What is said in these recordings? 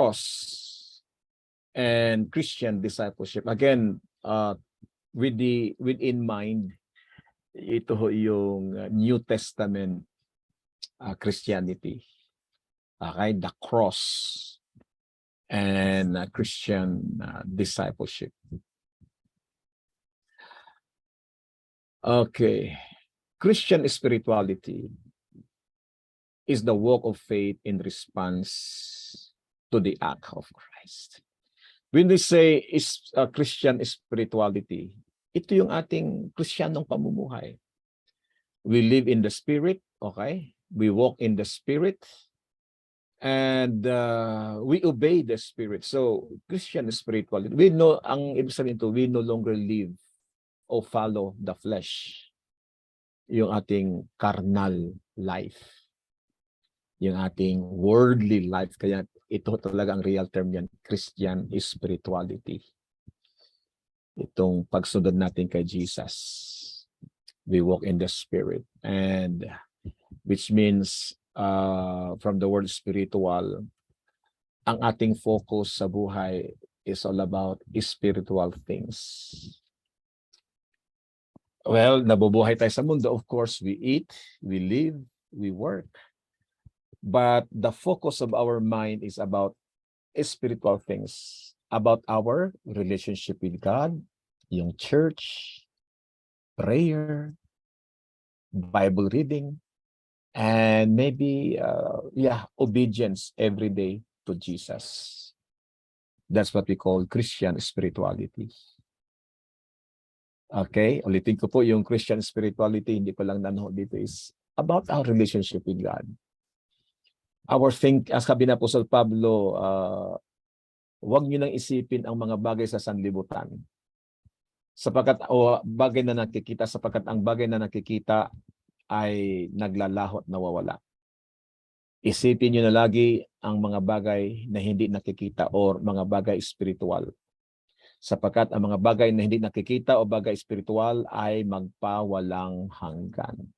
cross and Christian discipleship. Again, in mind, ito yung New Testament Christianity. Okay, the cross and Christian discipleship. Okay, Christian spirituality is the walk of faith in response to the act of Christ. When we say Christian spirituality, ito yung ating Kristiyanong pamumuhay. We live in the Spirit, okay? We walk in the Spirit, and we obey the Spirit. So, Christian spirituality, we know, ang ibig sabihin ito, we no longer live or follow the flesh. Yung ating carnal life. Yung ating worldly life. Kaya ito talaga ang real term yan, Christian spirituality. Itong pagsunod natin kay Jesus. We walk in the Spirit. And which means, from the word spiritual, ang ating focus sa buhay is all about spiritual things. Well, nabubuhay tayo sa mundo. Of course, we eat, we live, we work. But the focus of our mind is about spiritual things, about our relationship with God, yung church, prayer, Bible reading, and maybe, obedience every day to Jesus. That's what we call Christian spirituality. Okay, ulitin ko po yung Christian spirituality, hindi ko lang nanood dito, is about our relationship with God. As sabi na Apostol Pablo, huwag niyo nang isipin ang mga bagay sa sanlibutan. Bagay na nakikita, sapagkat ang bagay na nakikita ay naglalaho at nawawala. Isipin niyo na lagi ang mga bagay na hindi nakikita or mga bagay spiritual. Sapagkat ang mga bagay na hindi nakikita o bagay spiritual ay magpawalang hanggan.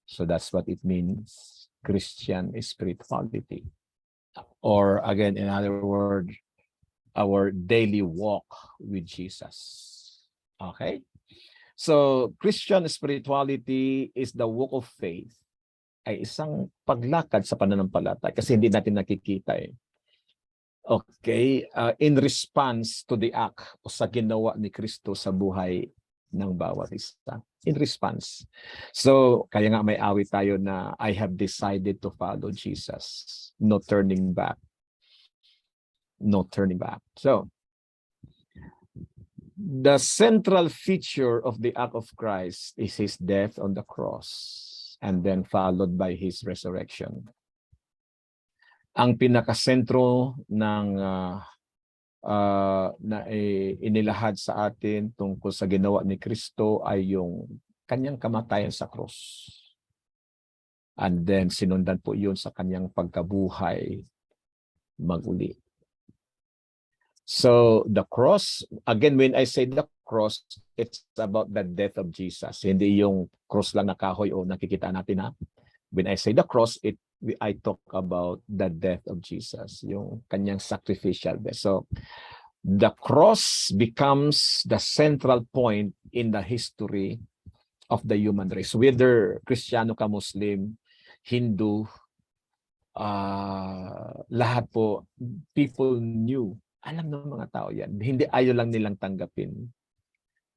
So that's what it means, Christian spirituality. Or again, in other words, our daily walk with Jesus. Okay? So Christian spirituality is the walk of faith. Ay isang paglakad sa pananampalataya kasi hindi natin nakikita eh. Okay, in response to the act o sa ginawa ni Kristo sa buhay ng bawat isa. In response. So, kaya nga may awit tayo na I have decided to follow Jesus. No turning back. No turning back. So, the central feature of the act of Christ is his death on the cross and then followed by his resurrection. Ang pinakasentro ng na inilahad sa atin tungkol sa ginawa ni Kristo ay yung kanyang kamatayan sa cross. And then sinundan po yun sa kanyang pagkabuhay maguli. So the cross, again, when I say the cross, it's about the death of Jesus. Hindi yung cross lang na kahoy o nakikita natin ha. When I say the cross, I talk about the death of Jesus, yung kanyang sacrificial death. So, the cross becomes the central point in the history of the human race. Whether Kristiyano ka, Muslim, Hindu, lahat po, people knew. Alam ng mga tao yan. Hindi, ayaw lang nilang tanggapin.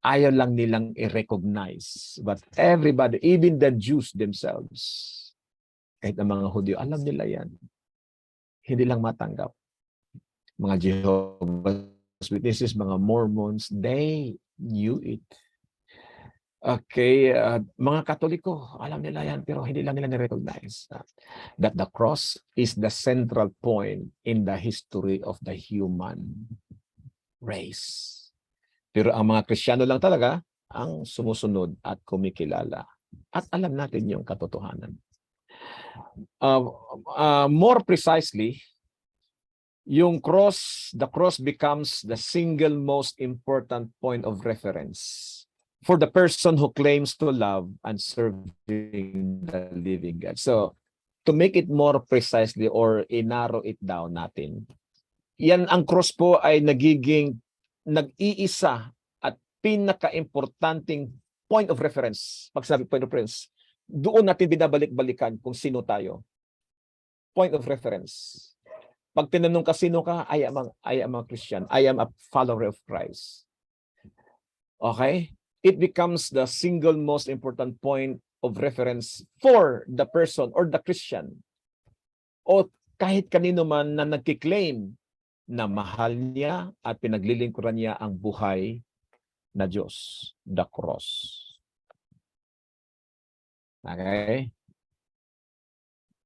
Ayaw lang nilang i-recognize. But everybody, even the Jews themselves, kahit ang mga Hudyo, alam nila yan. Hindi lang matanggap. Mga Jehovah's Witnesses, mga Mormons, they knew it. Okay, mga Katoliko, alam nila yan, pero hindi lang nila na-recognize that the cross is the central point in the history of the human race. Pero ang mga Kristiyano lang talaga ang sumusunod at kumikilala. At alam natin yung katotohanan. More precisely, the cross becomes the single most important point of reference for the person who claims to love and serving the living God. So, to make it more precisely or i-narrow it down natin, yan ang cross po ay nagiging nag-iisa at pinaka-importanting point of reference. Pag sabi point of reference, doon natin binabalik-balikan kung sino tayo. Point of reference. Pag tinanong ka sino ka, I am a Christian. I am a follower of Christ. Okay? It becomes the single most important point of reference for the person or the Christian. O kahit kanino man na nagkiklaim na mahal niya at pinaglilingkuran niya ang buhay na Diyos, the cross. Okay?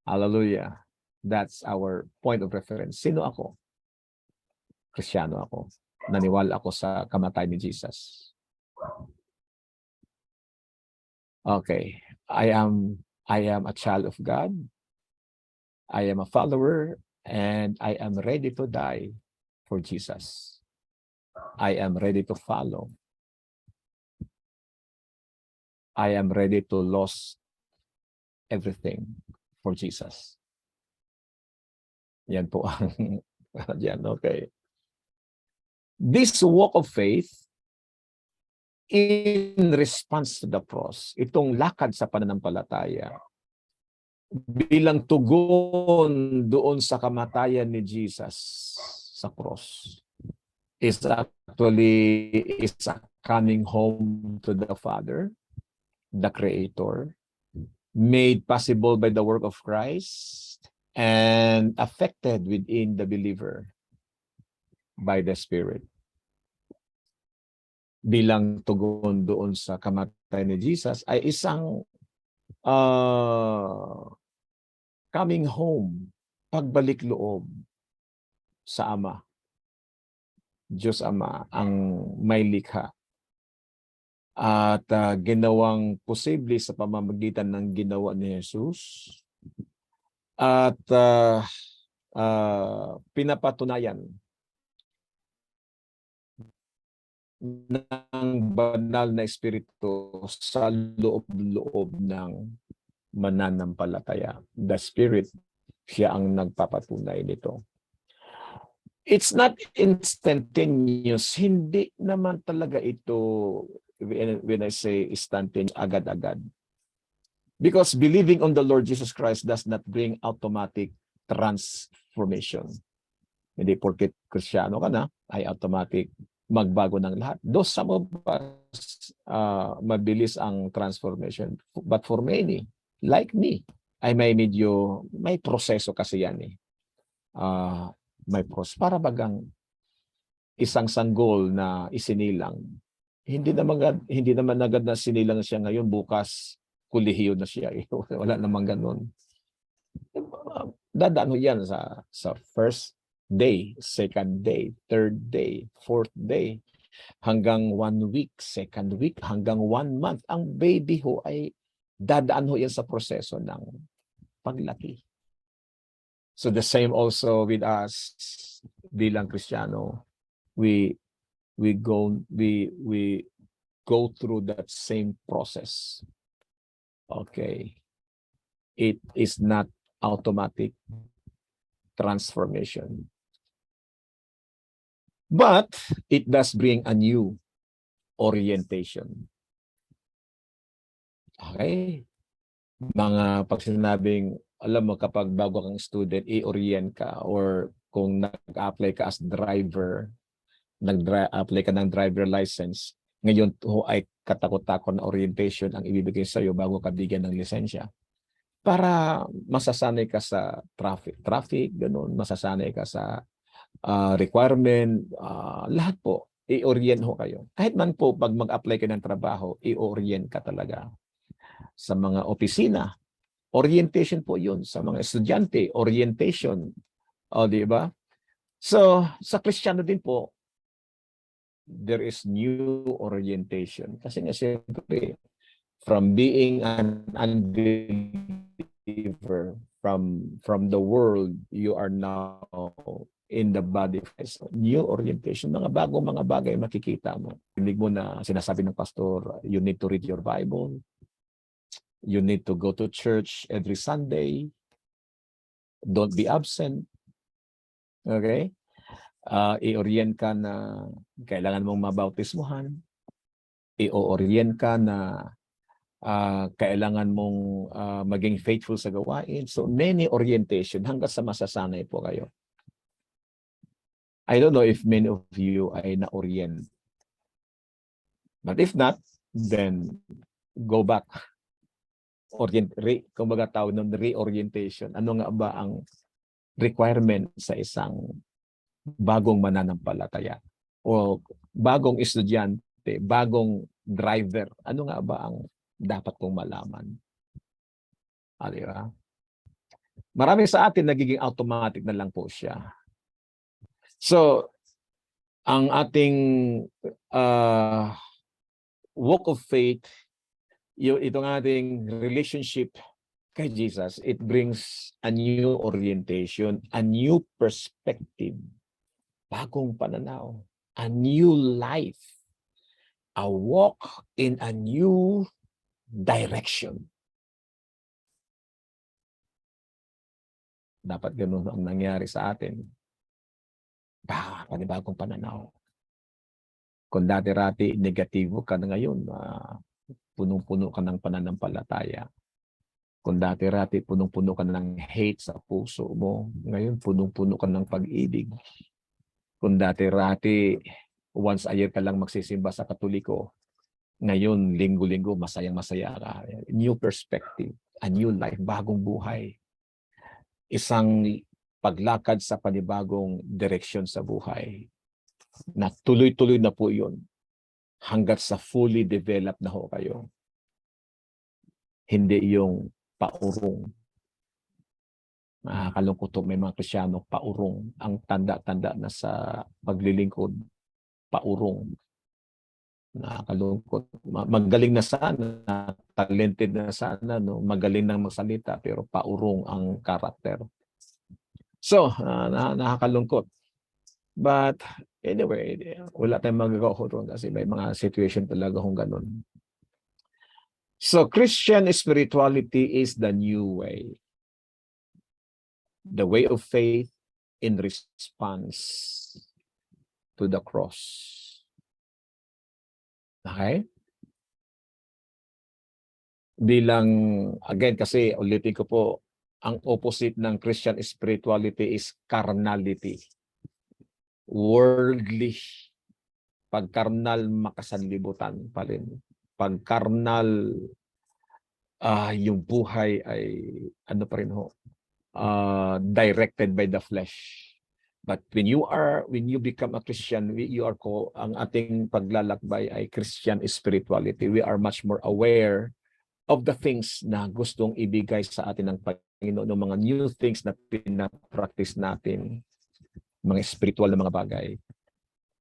Hallelujah. That's our point of reference. Sino ako? Kristiyano ako. Naniwala ako sa kamatayan ni Jesus. Okay. I am a child of God. I am a follower and I am ready to die for Jesus. I am ready to follow. I am ready to lose everything for Jesus. Yan po ang yan, okay. This walk of faith in response to the cross, itong lakad sa pananampalataya, bilang tugon doon sa kamatayan ni Jesus sa cross, is actually a coming home to the Father, the Creator, made possible by the work of Christ, and affected within the believer by the Spirit. Bilang tugon doon sa kamatayan ni Jesus ay isang coming home, pagbalik loob sa Ama. Diyos Ama ang may likha at ginawang posible sa pamamagitan ng ginawa ni Jesus at pinapatunayan ng banal na espiritu sa loob-loob ng mananampalataya. The Spirit, siya ang nagpapatunay nito. It's not instantaneous. Hindi naman talaga ito, when I say instantaneous, agad-agad. Because believing on the Lord Jesus Christ does not bring automatic transformation. Hindi porket Kristiyano ka na, ay automatic magbago ng lahat. Though some of us, mabilis ang transformation. But for many, like me, ay may proseso kasi yan eh. May proseso. Para bagang isang sanggol na isinilang. Hindi naman agad na sinilang siya ngayon, bukas kulihiyo na siya. Wala namang ganun. Dadaan ho yan sa first day, second day, third day, fourth day, hanggang 1 week, second week, hanggang 1 month. Ang baby ho ay dadaan ho yan sa proseso ng paglaki. So the same also with us bilang Kristiyano, we go through that same process. Okay. It is not automatic transformation. But it does bring a new orientation. Okay? Pag sinabing, alam mo, kapag bago kang student, i-orient ka, or kung nag-apply ka as driver, nag-apply ka ng driver license, ngayon ay katakot-takot na orientation ang ibibigay sa iyo bago ka bigyan ng lisensya. Para masasanay ka sa traffic, ganun, masasanay ka sa requirement, lahat po, i-orient ho kayo. Kahit man po, pag mag-apply ka ng trabaho, i-orient ka talaga. Sa mga opisina, orientation po yun. Sa mga estudyante, orientation. O, di ba? So, sa Kristiyano din po, there is new orientation. Kasi nga siyempre, from being an unbeliever, from the world, you are now in the body of Christ. New orientation. Mga bagay makikita mo. Hindi mo na sinasabi ng pastor, you need to read your Bible. You need to go to church every Sunday. Don't be absent. Okay? i-orient ka na kailangan mong mabautismuhan, i-orient ka na kailangan mong maging faithful sa gawain. So many orientation hanggang sa masasanay po kayo. I don't know if many of you ay na-orient. But if not, then go back. Kumbaga tawag ng reorientation. Ano nga ba ang requirement sa isang bagong mananampalataya? O bagong estudyante, bagong driver? Ano nga ba ang dapat kong malaman? Diba? Marami sa atin nagiging automatic na lang po siya. So, ang ating walk of faith, itong ating relationship kay Jesus, it brings a new orientation, a new perspective, bagong pananaw, a new life, a walk in a new direction. Dapat ganun ang nangyari sa atin. Panibagong pananaw. Kung dati-rati negatibo ka na ngayon, punong-puno ka ng pananampalataya. Kung dati-rati punong-puno ka ng hate sa puso mo, ngayon punong-puno ka ng pag-ibig. Kung dati-rati once a year ka lang magsisimba sa Katoliko, ngayon linggo-linggo masayang-masaya ka. New perspective, a new life, bagong buhay. Isang paglakad sa panibagong direksyon sa buhay. Na tuloy-tuloy na po yun hanggat sa fully developed na ho kayo. Hindi yung paurong. Nakakalungkot may mga Kristiyano, paurong. Ang tanda-tanda na sa paglilingkod, paurong. Nakakalungkot. Magaling na sana, talented na sana, no? Magaling na magsalita, pero paurong ang karakter. So, nakakalungkot. But anyway, wala tayong magagawa doon kasi may mga situation talaga kung ganun. So, Christian spirituality is the new way. The way of faith in response to the cross. Okay? Bilang, again, kasi ulitin ko po, ang opposite ng Christian spirituality is carnality. Worldly. Pag carnal, makasanlibutan pa rin. Pag carnal, yung buhay ay ano pa rin ho, directed by the flesh. But when you become a Christian, you are called, ang ating paglalakbay ay Christian spirituality. We are much more aware of the things na gustong ibigay sa atin ng Panginoon, ng mga new things na pinapractice natin, mga spiritual na mga bagay.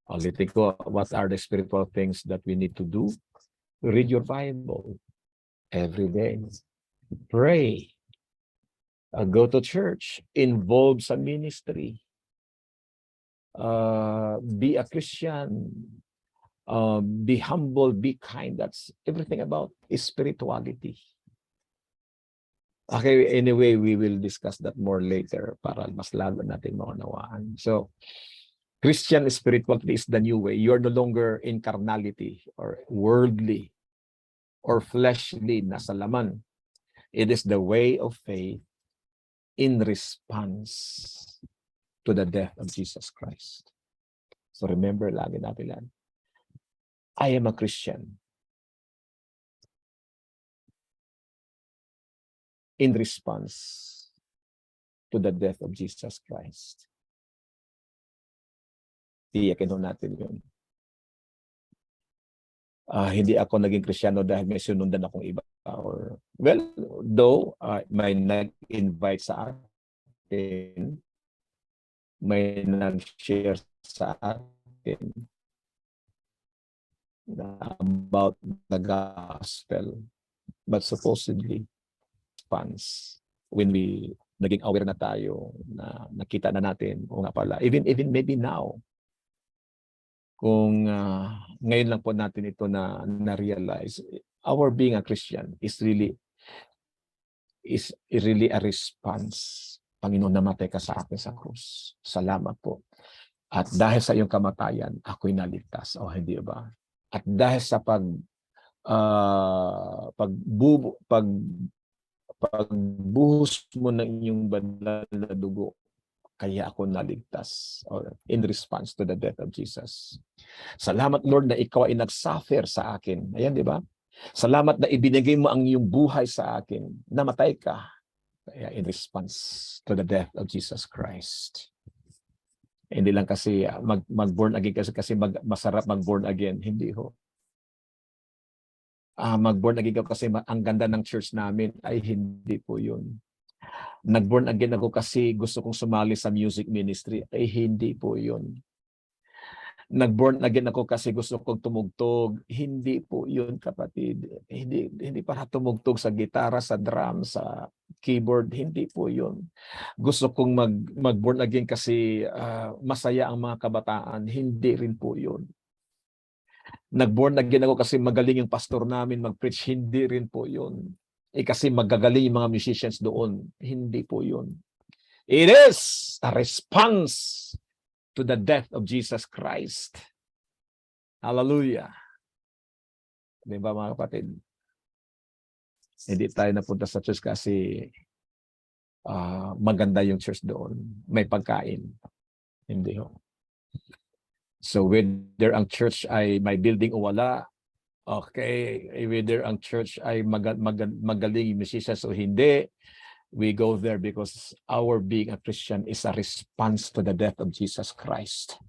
Ulitin ko, what are the spiritual things that we need to do? Read your Bible every day. Pray. Go to church. Involve sa ministry. Be a Christian. Be humble, be kind. That's everything about spirituality. Okay, anyway, we will discuss that more later para mas lalo natin maunawaan. So, Christian spirituality is the new way. You are no longer in carnality or worldly or fleshly, nasa laman. It is the way of faith in response to the death of Jesus Christ. So remember, lagi natin yan. I am a Christian in response to the death of Jesus Christ. Tiyakin natin yun. Hindi ako naging Kristiyano dahil may sinundan akong iba. Or, well, though may nag-invite sa akin, may nag-share sa akin about the gospel. But supposedly, fans, when we naging aware na tayo, na nakita na natin, o nga pala, even maybe now, kung ngayon lang po natin ito na-realize, our being a Christian is really a response. Panginoon, namatay ka sa akin sa krus. Salamat po. At dahil sa iyong kamatayan, ako'y naligtas. O hindi ba? At dahil sa pagbuhos mo ng inyong banal na dugo, kaya ako naligtas, or in response to the death of Jesus. Salamat, Lord, na ikaw ay nagsuffer sa akin. Ayan, di ba? Salamat na ibinigay mo ang iyong buhay sa akin. Namatay ka. Kaya in response to the death of Jesus Christ. Hindi lang kasi mag-born again kasi masarap mag-born again. Hindi ho. Mag-born again ka kasi ang ganda ng church namin. Ay, hindi po yun. Nag-born again ako kasi gusto kong sumali sa music ministry. Ay, hindi po yun. Nag-born again ako kasi gusto kong tumugtog. Hindi po yun, kapatid. Hindi para tumugtog sa gitara, sa drum, sa keyboard. Hindi po yun. Gusto kong mag-born again kasi masaya ang mga kabataan. Hindi rin po yun. Nag-born again ako kasi magaling yung pastor namin mag-preach. Hindi rin po yun. Kasi magagaling yung mga musicians doon. Hindi po yun. It is a response to the death of Jesus Christ. Hallelujah. Di ba, mga kapatid? Hindi tayo napunta sa church kasi maganda yung church doon. May pagkain. Hindi ho. So whether ang church ay may building o wala, okay, whether ang church ay magaling musicians o hindi, we go there because our being a Christian is a response to the death of Jesus Christ.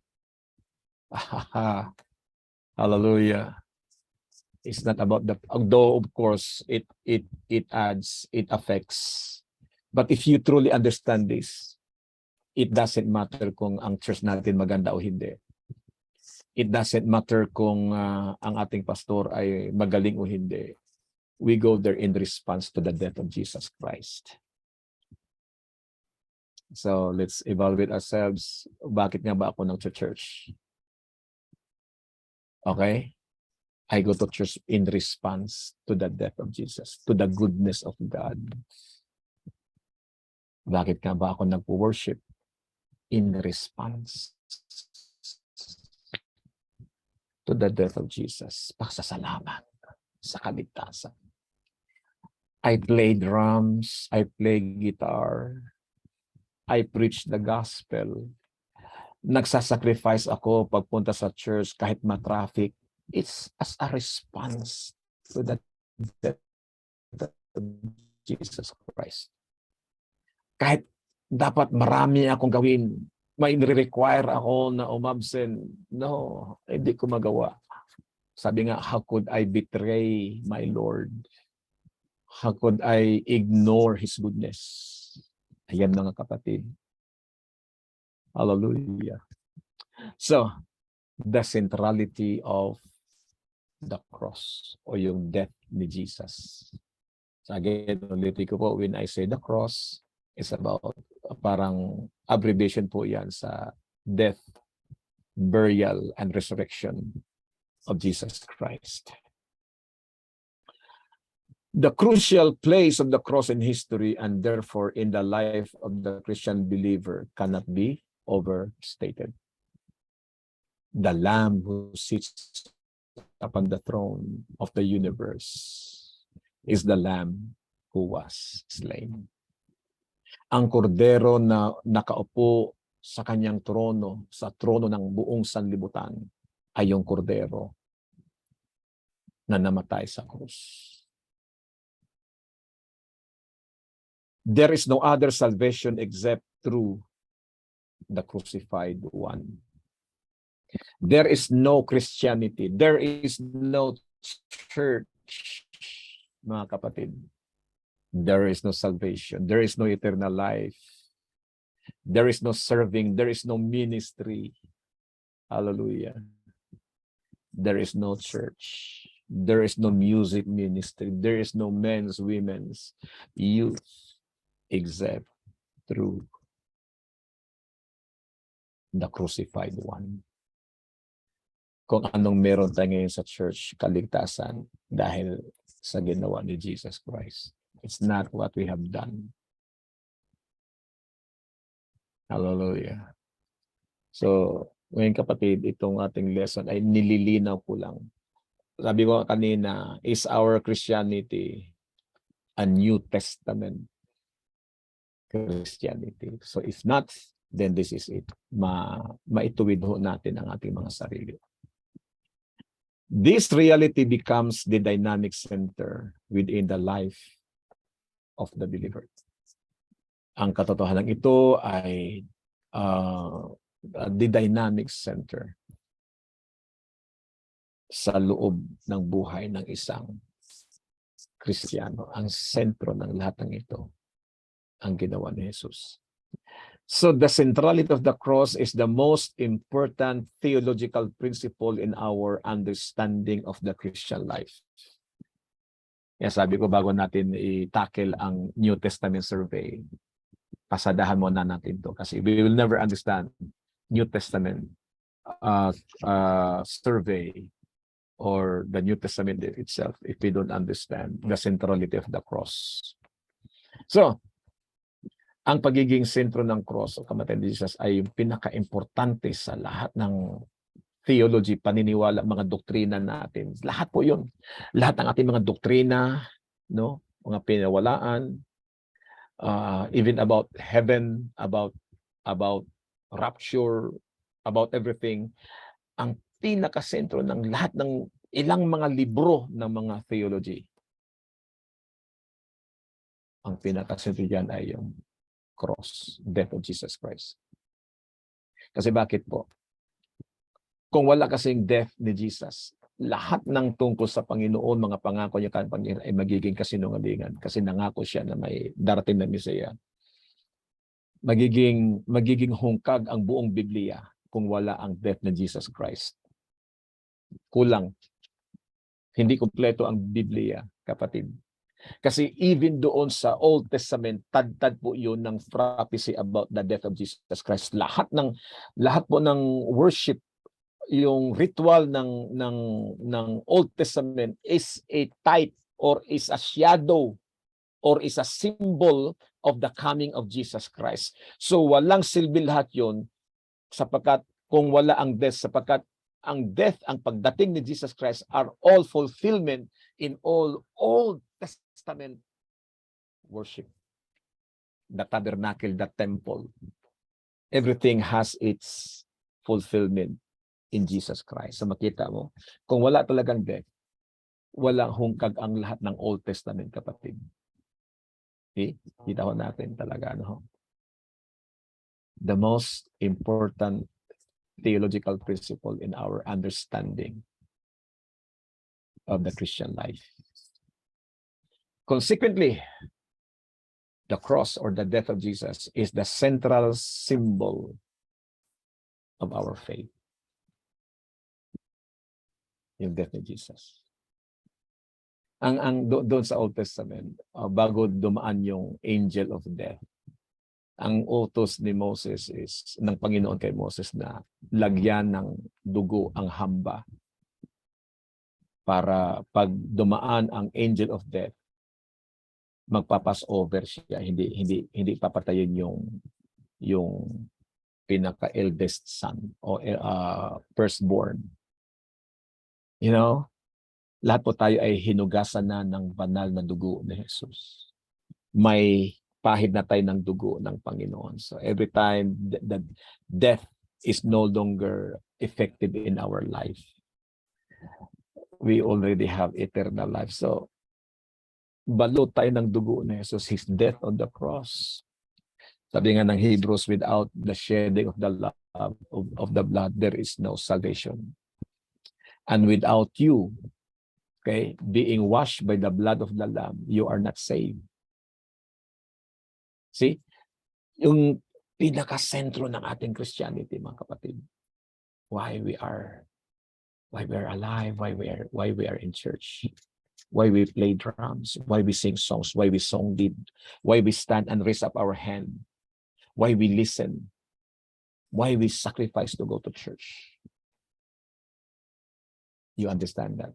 Hallelujah. It's not about although of course it affects. But if you truly understand this, it doesn't matter kung ang church natin maganda o hindi. It doesn't matter kung ang ating pastor ay magaling o hindi. We go there in response to the death of Jesus Christ. So let's evaluate ourselves. Bakit nga ba ako ng church? Okay? I go to church in response to the death of Jesus, to the goodness of God. Bakit nga ba ako nagpo-worship? In response to the death of Jesus. Pasasalamat sa kaligtasan. I play drums, I play guitar, I preach the gospel. Nagsasacrifice ako pagpunta sa church kahit ma-traffic. It's as a response to the death of Jesus Christ. Kahit dapat marami akong gawin, may nire-require ako na umabsent. No, hindi ko magawa. Sabi nga, how could I betray my Lord? How could I ignore His goodness? Ayan, mga kapatid. Hallelujah. So, the centrality of the cross o yung death ni Jesus. So again, ulitin ko po, when I say the cross, it's about parang abbreviation po yan sa death, burial, and resurrection of Jesus Christ. The crucial place of the cross in history and therefore in the life of the Christian believer cannot be overstated. The Lamb who sits upon the throne of the universe is the Lamb who was slain. Ang kordero na nakaupo sa kanyang trono, sa trono ng buong sanlibutan, ay yung kordero na namatay sa krus. There is no other salvation except through the crucified one. There is no Christianity. There is no church, mga kapatid. There is no salvation. There is no eternal life. There is no serving. There is no ministry. Hallelujah. There is no church. There is no music ministry. There is no men's, women's, youth, except through the crucified one. Kung anong meron tayo ngayon sa church, kaligtasan dahil sa ginawa ni Jesus Christ. It's not what we have done. Hallelujah. So, ngayon kapatid, itong ating lesson ay nililinaw ko lang. Sabi ko kanina, is our Christianity a New Testament Christianity? So if not, then this is it. Maituwid ho natin ang ating mga sarili. This reality becomes the dynamic center within the life of the believer. Ang katotohanan ito ay the dynamic center sa loob ng buhay ng isang Kristiyano. Ang sentro ng lahat ng ito ang ginawa ni Jesus. So the centrality of the cross is the most important theological principle in our understanding of the Christian life. Kaya sabi ko bago natin i-tackle ang New Testament survey, pasadahan muna natin to kasi we will never understand New Testament survey or the New Testament itself if we don't understand the centrality of the cross. So, ang pagiging sentro ng cross o kamatayan ni Jesus ay yung pinaka-importante sa lahat ng theology, paniniwala, mga doktrina natin. Lahat po yun. Lahat ng ating mga doktrina, no? Mga pinawalaan, even about heaven, about rapture, about everything. Ang pinaka-sentro ng lahat ng ilang mga libro ng mga theology. Ang pinaka-sentro dyan ay yung cross, death of Jesus Christ. Kasi bakit po? Kung wala kasing death ni Jesus, lahat ng tungkol sa Panginoon, mga pangako niya kan Panginoon ay magiging kasinungalingan kasi nangako siya na may darating na Mesaya. Magiging hungkag ang buong Biblia kung wala ang death ni Jesus Christ. Kulang. Hindi kumpleto ang Biblia, kapatid. Kasi even doon sa Old Testament, tad-tad po yun ng prophecy about the death of Jesus Christ. Lahat po ng worship, yung ritual ng Old Testament is a type or is a shadow or is a symbol of the coming of Jesus Christ. So walang silbi lahat yun sapagkat kung wala ang death, sapagkat ang death, ang pagdating ni Jesus Christ are all fulfillment in all Old Testament worship. The tabernacle, the temple, everything has its fulfillment in Jesus Christ. So makita mo, kung wala talagang death, walang hungkag ang lahat ng Old Testament, kapatid. Okay? Kita ho natin talaga, no? The most important theological principle in our understanding of the Christian life. Consequently, the cross or the death of Jesus is the central symbol of our faith. Yung death ni Jesus. Doon sa Old Testament, bago dumaan yung angel of death, ang utos ni Moses is, ng Panginoon kay Moses na lagyan ng dugo ang hamba para pag dumaan ang angel of death, magpapass over siya, hindi papatayin yung pinaka-eldest son o firstborn. You know, lahat po tayo ay hinugasan na ng banal na dugo ni Jesus. May pahid na tayo ng dugo ng Panginoon. So every time that death is no longer effective in our life, we already have eternal life. So balot tayo ng dugo ni Jesus, His death on the cross. Sabi nga ng Hebrews, without the shedding of the blood, there is no salvation. And without you, okay, being washed by the blood of the Lamb, you are not saved. See? Yung pinaka-sentro ng ating Christianity, mga kapatid. Why we are alive, why we are in church. Why we play drums, why we sing songs, why we song lead, why we stand and raise up our hand, why we listen, why we sacrifice to go to church. You understand that?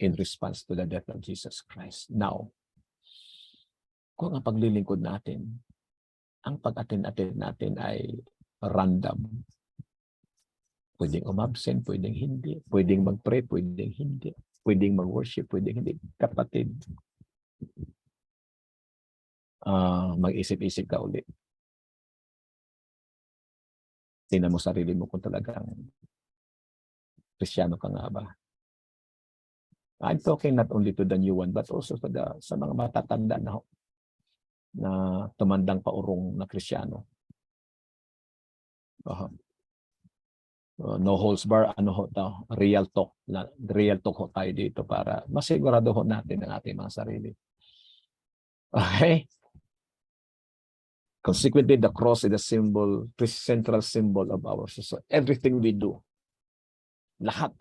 In response to the death of Jesus Christ. Now, kung ang paglilingkod natin, ang pag-attend natin ay random. Pwedeng umabsent, pwedeng hindi. Pwedeng mag-pray, pwedeng hindi. Pwedeng mag-worship, pwedeng hindi. Kapatid, mag-isip-isip ka ulit. Tingnan mo sarili mo kung talagang Kristiyano ka nga ba. I'm talking not only to the new one, but also sa mga matatanda na tumandang paurong na Kristiyano. No holds bar, real talk ho tayo dito para masigurado ho natin ang ating mga sarili. Okay? Consequently, the cross is the central symbol of our society. Everything we do, lahat,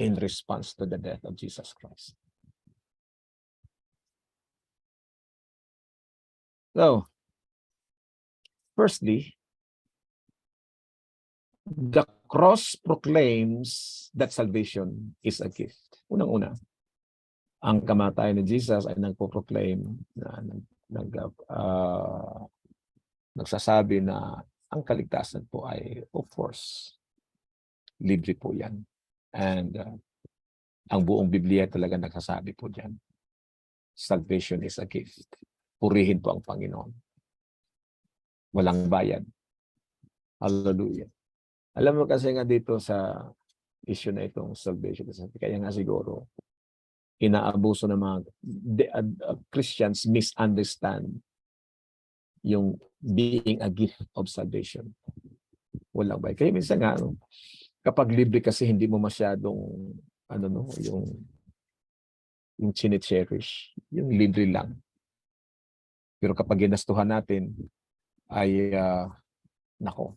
in response to the death of Jesus Christ. So, firstly, the cross proclaims that salvation is a gift. Unang-una, ang kamatayan ni Jesus ay nagpo-proclaim na nagsasabi na ang kaligtasan po ay, of course, libre po yan. And ang buong Biblia talaga nagsasabi po dyan. Salvation is a gift. Purihin po ang Panginoon. Walang bayad. Hallelujah. Alam mo kasi nga dito sa issue na itong salvation, kaya nga siguro, inaabuso ng mga Christians misunderstand yung being a gift of salvation. Walang bayad. Kaya minsan nga, kapag libre kasi hindi mo masyadong, yung chine-cherish, yung libre lang. Pero kapag ginastuhan natin, ay,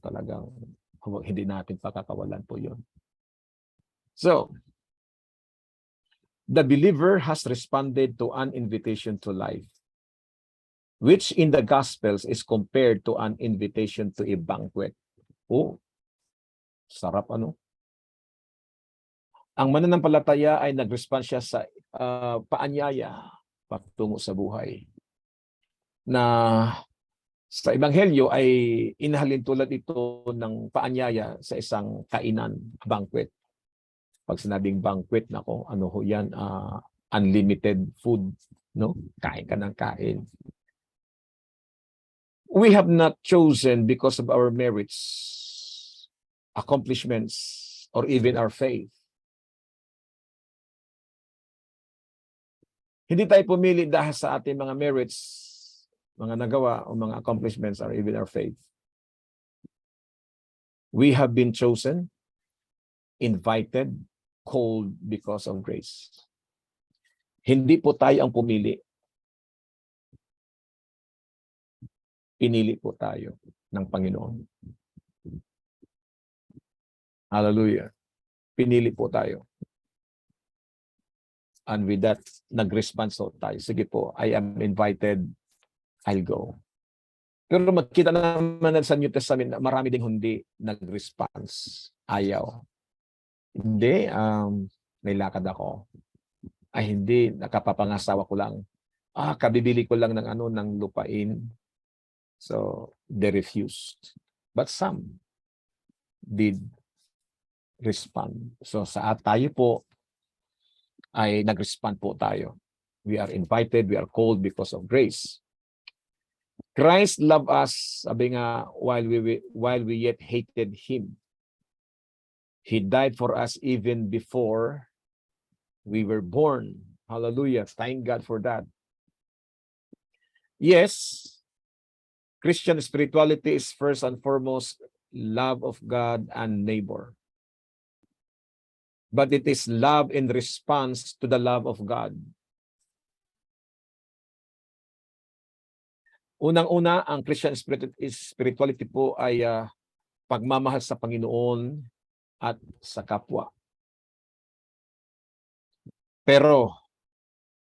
talagang hindi natin pakakawalan po yun. So, the believer has responded to an invitation to life, which in the Gospels is compared to an invitation to a banquet. Oh, sarap Ang mananampalataya ay nag-respond siya sa paanyaya patungo sa buhay. Na sa Ebanghelyo ay inahalin tulad ito ng paanyaya sa isang kainan, banquet. Pag sinabing banquet, ano ho yan, unlimited food, no? Kain ka ng kain. We have not chosen because of our merits, accomplishments, or even our faith. Hindi tayo pumili dahil sa ating mga merits, mga nagawa, o mga accomplishments, or even our faith. We have been chosen, invited, called because of grace. Hindi po tayo ang pumili. Pinili po tayo ng Panginoon. Hallelujah. Pinili po tayo. And with that, nag-response tayo. Sige po, I am invited, I'll go. Pero magkita naman sa New Testament na marami ding hindi nag-response. Ayaw. Hindi, may lakad ako. Ay hindi, nakapapangasawa ko lang. Kabibili ko lang ng lupain. So, they refused. But some did respond. So, tayo po ay nag-respond po tayo. We are invited, we are called because of grace. Christ loved us, sabi nga, while we yet hated Him. He died for us even before we were born. Hallelujah. Thank God for that. Yes, Christian spirituality is first and foremost love of God and neighbor. But it is love in response to the love of God. Unang-una, ang Christian spirituality po ay pagmamahal sa Panginoon at sa kapwa. Pero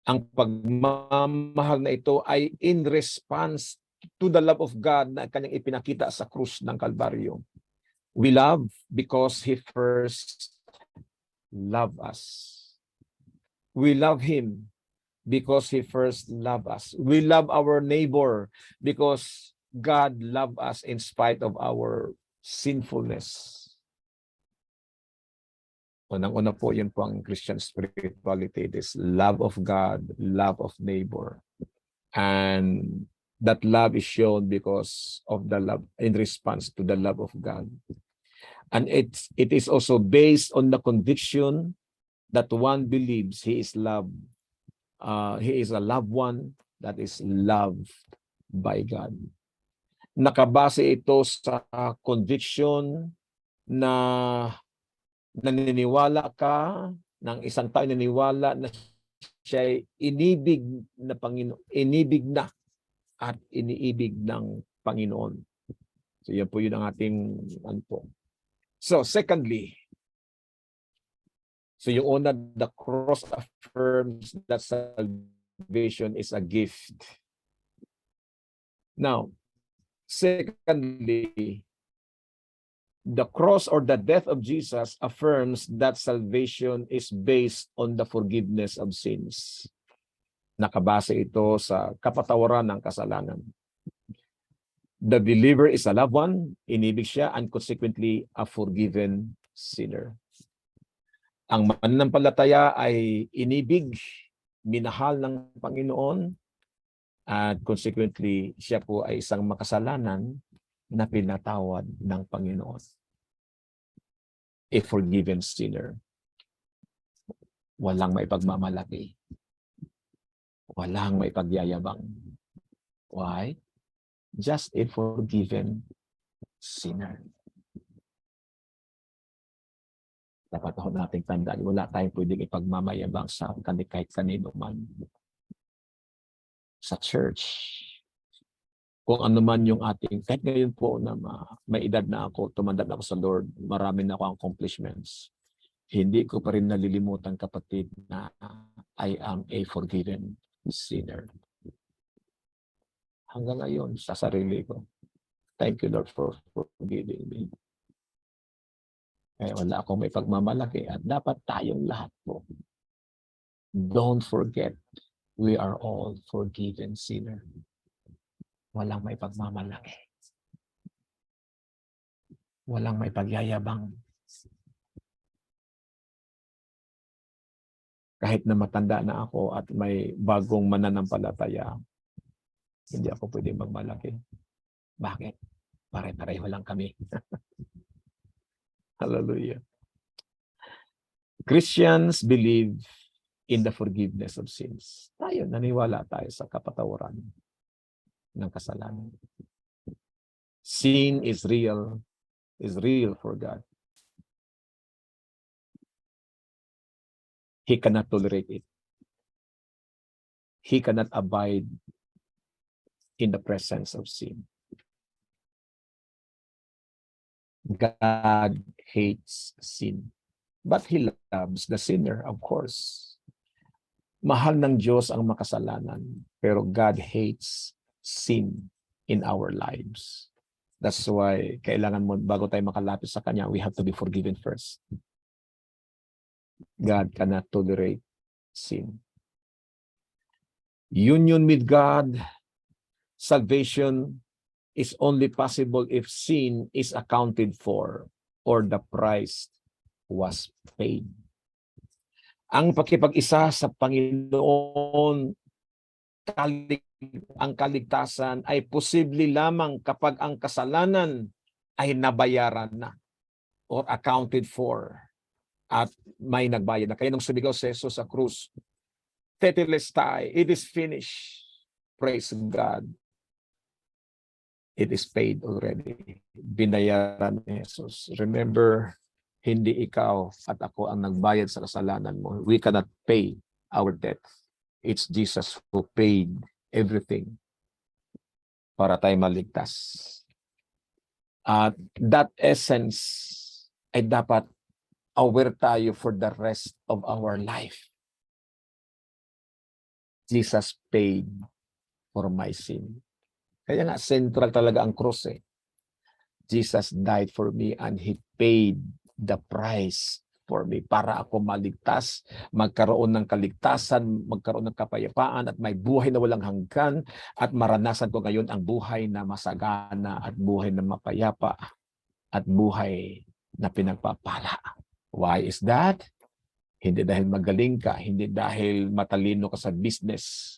ang pagmamahal na ito ay in response to the love of God na kanyang ipinakita sa krus ng Kalbaryo. We love because He first loved us. We love Him because He first loved us. We love our neighbor because God loved us in spite of our sinfulness. Unang-una po, yun po ang Christian spirituality. This love of God, love of neighbor. And that love is shown because of the love, in response to the love of God. And it is also based on the conviction that one believes he is loved. He is a loved one that is loved by God. Nakabase ito sa conviction na naniniwala ka ng isang tao, naniniwala na siya ay inibig na Panginoon, inibig na at iniibig ng Panginoon. So yan po yun ang ating ano po. So secondly, so yung una, the cross affirms that salvation is a gift. Now, secondly, the cross or the death of Jesus affirms that salvation is based on the forgiveness of sins. Nakabase ito sa kapatawaran ng kasalanan. The believer is a loved one, inibig siya, and consequently a forgiven sinner. Ang mananampalataya ay inibig, minahal ng Panginoon, at consequently siya po ay isang makasalanan na pinatawad ng Panginoon. A forgiven sinner. Walang maipagmamalaki. Walang maipagyayabang. Why? Just a forgiven sinner. Dapat ho nating tandaan, wala tayong pwedeng ipagmamayabang sa kahit kanino man. Sa church, kung ano man yung ating, kahit ngayon po na may edad na ako, tumanda na ako sa Lord, marami na akong accomplishments. Hindi ko pa rin nalilimutan, kapatid, na I am a forgiven sinner. Hanggang ngayon, sa sarili ko. Thank you, Lord, for forgiving me. Kaya wala akong may pagmamalaki at dapat tayong lahat po. Don't forget, we are all forgiven sinner. Walang may pagmamalaki. Walang may pagyayabang. Kahit na matanda na ako at may bagong mananampalataya, hindi ako pwedeng magmalaki. Bakit? Pare-pareho lang kami. Hallelujah. Christians believe in the forgiveness of sins. Tayo, naniwala tayo sa kapatawaran ng kasalanan. Sin is real for God. He cannot tolerate it. He cannot abide in the presence of sin. God hates sin, but He loves the sinner, of course. Mahal ng Diyos ang makasalanan, pero God hates sin in our lives. That's why kailangan mo, bago tayo makalapit sa Kanya, we have to be forgiven first. God cannot tolerate sin. Union with God, salvation is only possible if sin is accounted for or the price was paid. Ang pakikipag-isa sa Panginoon, ang kaligtasan ay posible lamang kapag ang kasalanan ay nabayaran na or accounted for at may nagbayad na. Kaya nung sumigaw si Jesus sa krus, Tetelestai, it is finished. Praise God. It is paid already. Binayaran ni Jesus. Remember, hindi ikaw at ako ang nagbayad sa kasalanan mo. We cannot pay our debt. It's Jesus who paid everything para tayo maligtas. At that essence ay dapat aware tayo for the rest of our life. Jesus paid for my sin. Kaya nga central talaga ang cross eh. Jesus died for me and He paid the price for me para ako maligtas, magkaroon ng kaligtasan, magkaroon ng kapayapaan at may buhay na walang hanggan at maranasan ko ngayon ang buhay na masagana at buhay na mapayapa at buhay na pinagpapala. Why is that? Hindi dahil magaling ka, hindi dahil matalino ka sa business,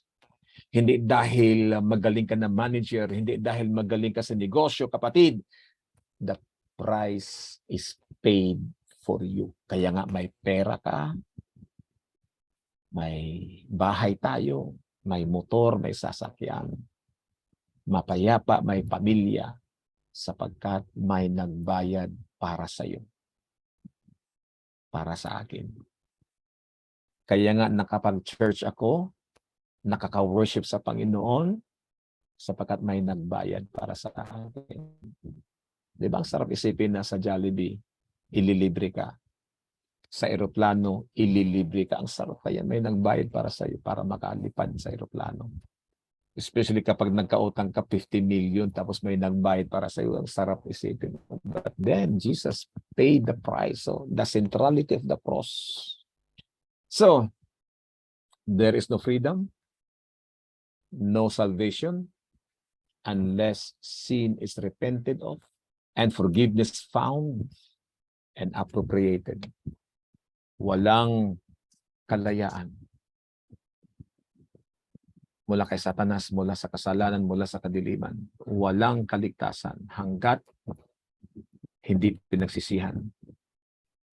hindi dahil magaling ka na manager, hindi dahil magaling ka sa negosyo, kapatid. The price is paid for you. Kaya nga may pera ka, may bahay tayo, may motor, may sasakyan, mapayapa, may pamilya, sapagkat may nagbayad para sa iyo, para sa akin. Kaya nga nakapag-church ako, nakaka-worship sa Panginoon, sapagkat may nagbayad para sa akin. Di ba ang sarap isipin na sa Jollibee, ililibre ka. Sa eroplano, ililibre ka. Ang sarap kaya may nagbayad para sa iyo para makalipad sa eroplano. Especially kapag nagkautang ka 50 million tapos may nagbayad para sa iyo, ang sarap isipin. But then, Jesus paid the price. So, the centrality of the cross. So, there is no freedom, no salvation, unless sin is repented of and forgiveness found and appropriated. Walang kalayaan mula kay Satanas, mula sa kasalanan, mula sa kadiliman. Walang kaligtasan hanggat hindi pinagsisihan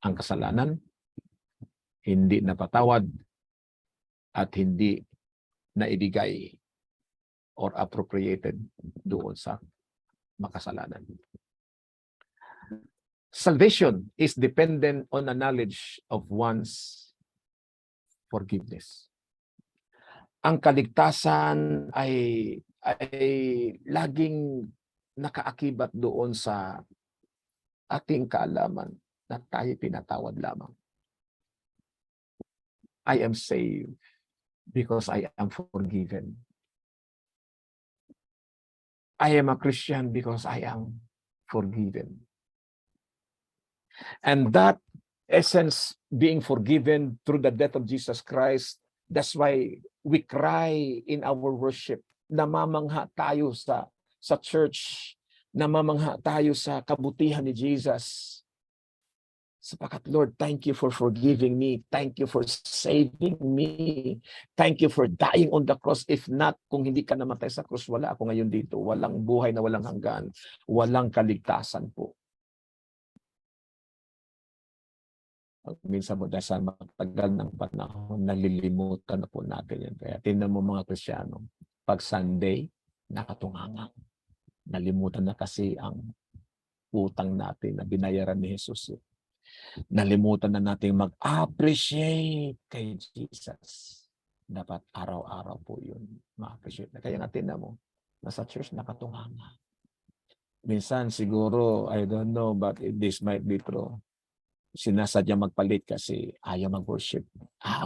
ang kasalanan, hindi napatawad, at hindi naibigay or appropriated doon sa makasalanan. Salvation is dependent on a knowledge of one's forgiveness. Ang kaligtasan ay laging nakaakibat doon sa ating kaalaman na tayo pinatawad lamang. I am saved because I am forgiven. I am a Christian because I am forgiven. And that essence, being forgiven through the death of Jesus Christ, that's why we cry in our worship. Namamangha tayo sa church. Namamangha tayo sa kabutihan ni Jesus. Sapagkat, Lord, thank you for forgiving me. Thank you for saving me. Thank you for dying on the cross. If not, kung hindi ka namatay sa cross, wala ako ngayon dito. Walang buhay na walang hanggan. Walang kaligtasan po. Minsan mo dahil sa matagal ng panahon, nalilimutan na po natin yan. Kaya tingnan mo mga Kristiyano, pag Sunday, nakatungangang. Nalimutan na kasi ang utang natin na binayaran ni Jesus. Nalimutan na natin mag-appreciate kay Jesus. Dapat araw-araw po yun ma-appreciate. Kaya nga tingnan mo, nasa church nakatunganga. Minsan siguro, I don't know, but this might be true. Sinasadya magpalit kasi ayaw mag-worship.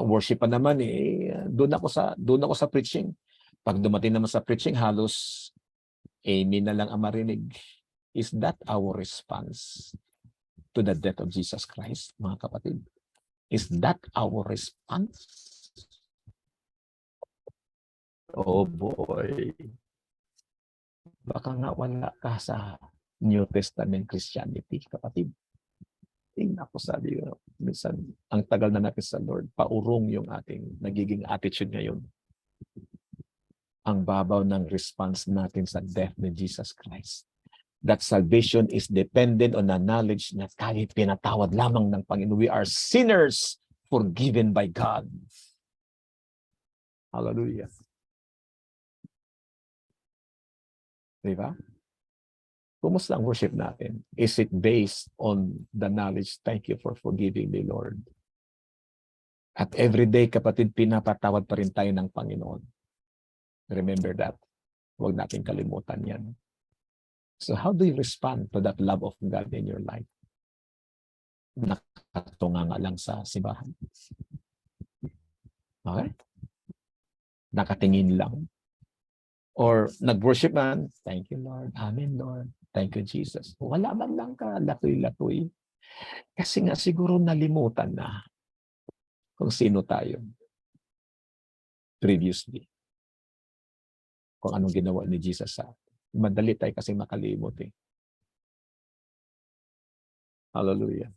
Worship pa naman eh. Doon ako sa preaching. Pag dumating naman sa preaching, halos amen na lang ang marinig. Is that our response to the death of Jesus Christ, mga kapatid? Is that our response? Oh boy. Baka nga wala ka sa New Testament Christianity, kapatid. Tingnan ko, sabi ko, minsan, ang tagal na natin sa Lord, paurong yung ating nagiging attitude ngayon. Ang babaw ng response natin sa death ni Jesus Christ. That salvation is dependent on the knowledge na kahit pinatawad lamang ng Panginoon, we are sinners forgiven by God. Hallelujah. Diba? Kumusta ang worship natin? Is it based on the knowledge, thank you for forgiving me, Lord? At every day, kapatid, pinapatawad pa rin tayo ng Panginoon. Remember that. Huwag natin kalimutan yan. So how do you respond to that love of God in your life? Nakatunganga lang sa simbahan. Okay? Nakatingin lang. Or nag-worship man, thank you, Lord. Amen, Lord. Thank you, Jesus. Wala man lang ka, latoy-latoy. Kasi nga siguro nalimutan na kung sino tayo previously. Kung anong ginawa ni Jesus sa atin. Madali tayo kasi makalimot eh. Hallelujah.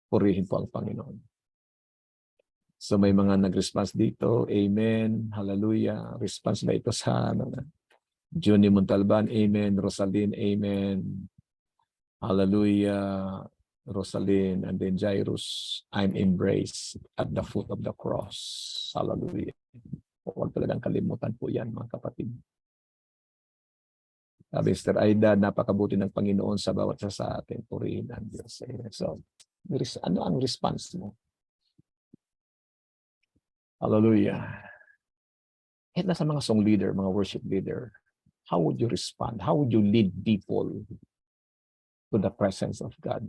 Purihin po ang Panginoon. So may mga nag-response dito. Amen. Hallelujah. Response na ito sa Johnny Montalban. Amen. Rosaline. Amen. Hallelujah. Rosaline. And then Jairus. I'm embraced at the foot of the cross. Hallelujah. Huwag talagang kalimutan po yan, mga kapatid. Mr. Aida, napakabuti ng Panginoon sa bawat isa sa atin. Purihin ang Diyos. So, ano ang response mo? Hallelujah. Kahit nasa mga song leader, mga worship leader, how would you respond? How would you lead people to the presence of God?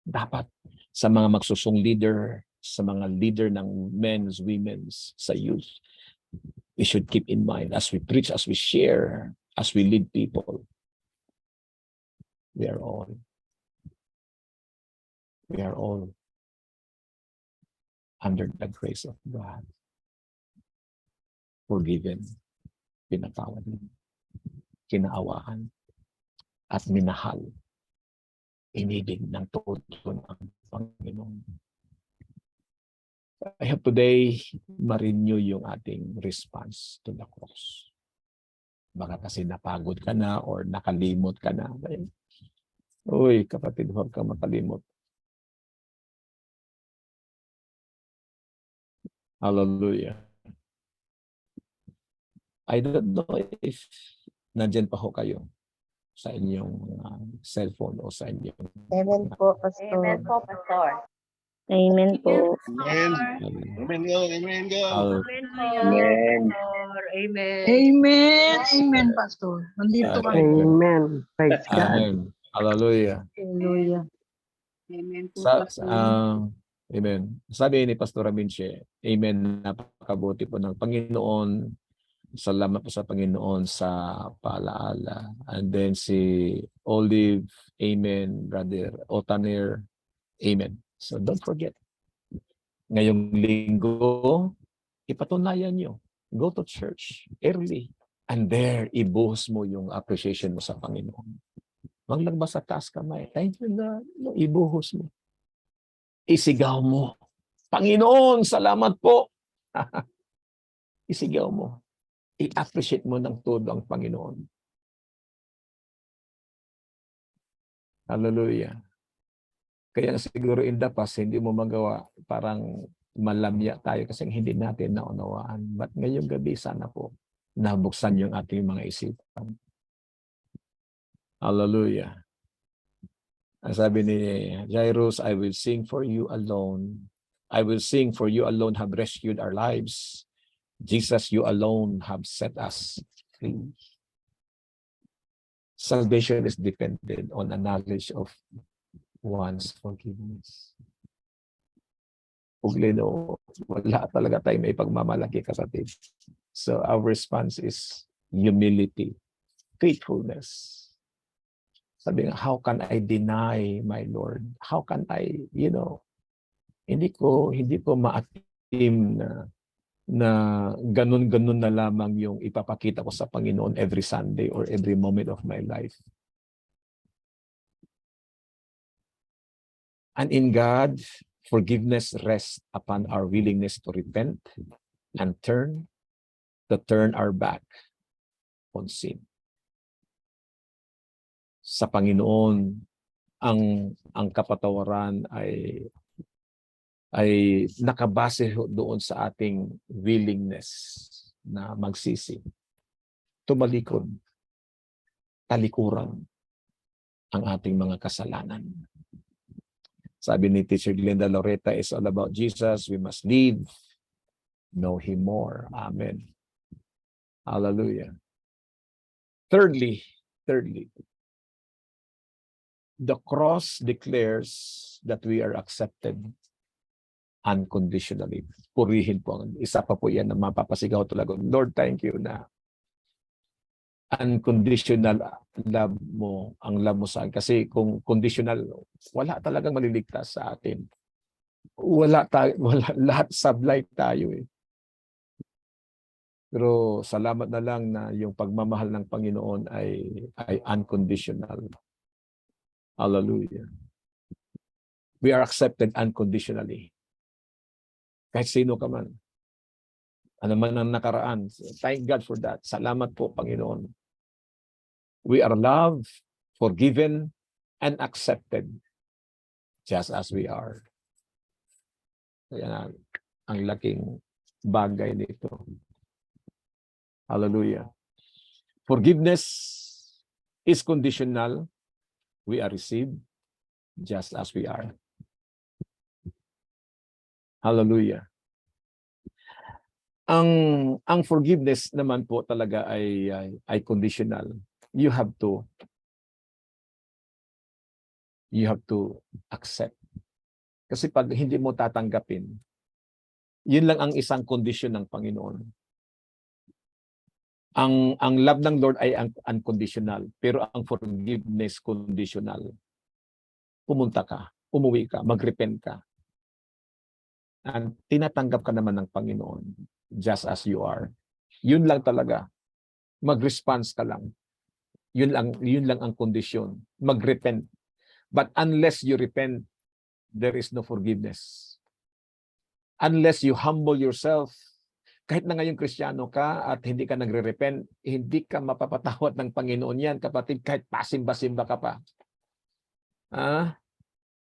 Dapat sa mga magsusong leader, sa mga leader ng men's, women's, sa youth, we should keep in mind as we preach, as we share, as we lead people, we are all under the grace of God. Forgiven, pinatawad, kinaawaan, at minahal. Inibig ng todo ng Panginoon. I hope today ma-renew yung ating response to the cross. Baka kasi napagod ka na or nakalimot ka na. Uy, kapatid, huwag ka makalimot. Hallelujah. I don't know if nandyan pa ho kayo sa inyong cellphone o sa inyong... Amen po, Pastor. Amen po, Pastor. Amen po. Amen. Amen go. Amen go. Amen po, Amen. Pastor. Amen. Amen. Amen, Pastor. Nandito kami. Amen. Praise God. Amen. Hallelujah. Hallelujah. Amen po, Amen. Sabi ni Pastor Aminche, Amen, napakabuti po ng Panginoon. Salamat po sa Panginoon sa paalaala. And then si Olive, Amen. Brother Otaner, Amen. So don't forget. Ngayong linggo, ipatunayan nyo. Go to church early. And there, ibuhos mo yung appreciation mo sa Panginoon. Huwag lang ba sa taas kamay? Thank you, God. Ibuhos mo. Isigaw mo. Panginoon, salamat po. Isigaw mo. I-appreciate mo ng todo ang Panginoon. Hallelujah. Kaya siguro in the past, hindi mo magawa. Parang malamya tayo kasi hindi natin naunawaan. But ngayong gabi, sana po, nabuksan yung ating mga isipan. Hallelujah. Ang sabi ni Jairus, I will sing for you alone. I will sing for you alone have rescued our lives. Jesus, you alone have set us free. Salvation is dependent on a knowledge of one's forgiveness. Uglino, wala talaga tayo may pagmamalaki, kapatid. So our response is humility, faithfulness. Sabi nga, how can I deny my Lord? How can I, hindi ko maatim na ganun-ganun na lamang yung ipapakita ko sa Panginoon every Sunday or every moment of my life. And in God, forgiveness rests upon our willingness to repent and turn our back on sin. Sa Panginoon, ang kapatawaran ay nakabase doon sa ating willingness na magsisi. Tumalikod, talikuran ang ating mga kasalanan. Sabi ni Teacher Glenda Loretta, it's all about Jesus. We must live, know Him more. Amen. Hallelujah. Thirdly, the cross declares that we are accepted unconditionally. Purihin po. Isa pa po yan na mapapasigaw talaga. Lord, thank you na unconditional love mo, ang love mo sa akin. Kasi kung conditional, wala talagang maliligtas sa atin. Wala lahat sablay tayo eh. Pero salamat na lang na yung pagmamahal ng Panginoon ay unconditional. Hallelujah. We are accepted unconditionally. Kahit sino ka man. Ano man ang nakaraan. Thank God for that. Salamat po, Panginoon. We are loved, forgiven, and accepted just as we are. Kaya ang laking bagay nito. Hallelujah. Forgiveness is conditional. We are received just as we are. Hallelujah. Ang forgiveness naman po talaga ay conditional. You have to accept. Kasi pag hindi mo tatanggapin, yun lang ang isang kondisyon ng Panginoon. Ang love ng Lord ay unconditional, pero ang forgiveness conditional. Pumunta ka, umuwi ka, mag-repent ka. At tinatanggap ka naman ng Panginoon just as you are. Yun lang talaga. Mag-response ka lang. Yun lang ang kondisyon. Mag-repent. But unless you repent, there is no forgiveness. Unless you humble yourself, kahit na ngayong Kristiyano ka at hindi ka nagre-repent, hindi ka mapapatawad ng Panginoon yan, kapatid, kahit pasimba-simba ka pa.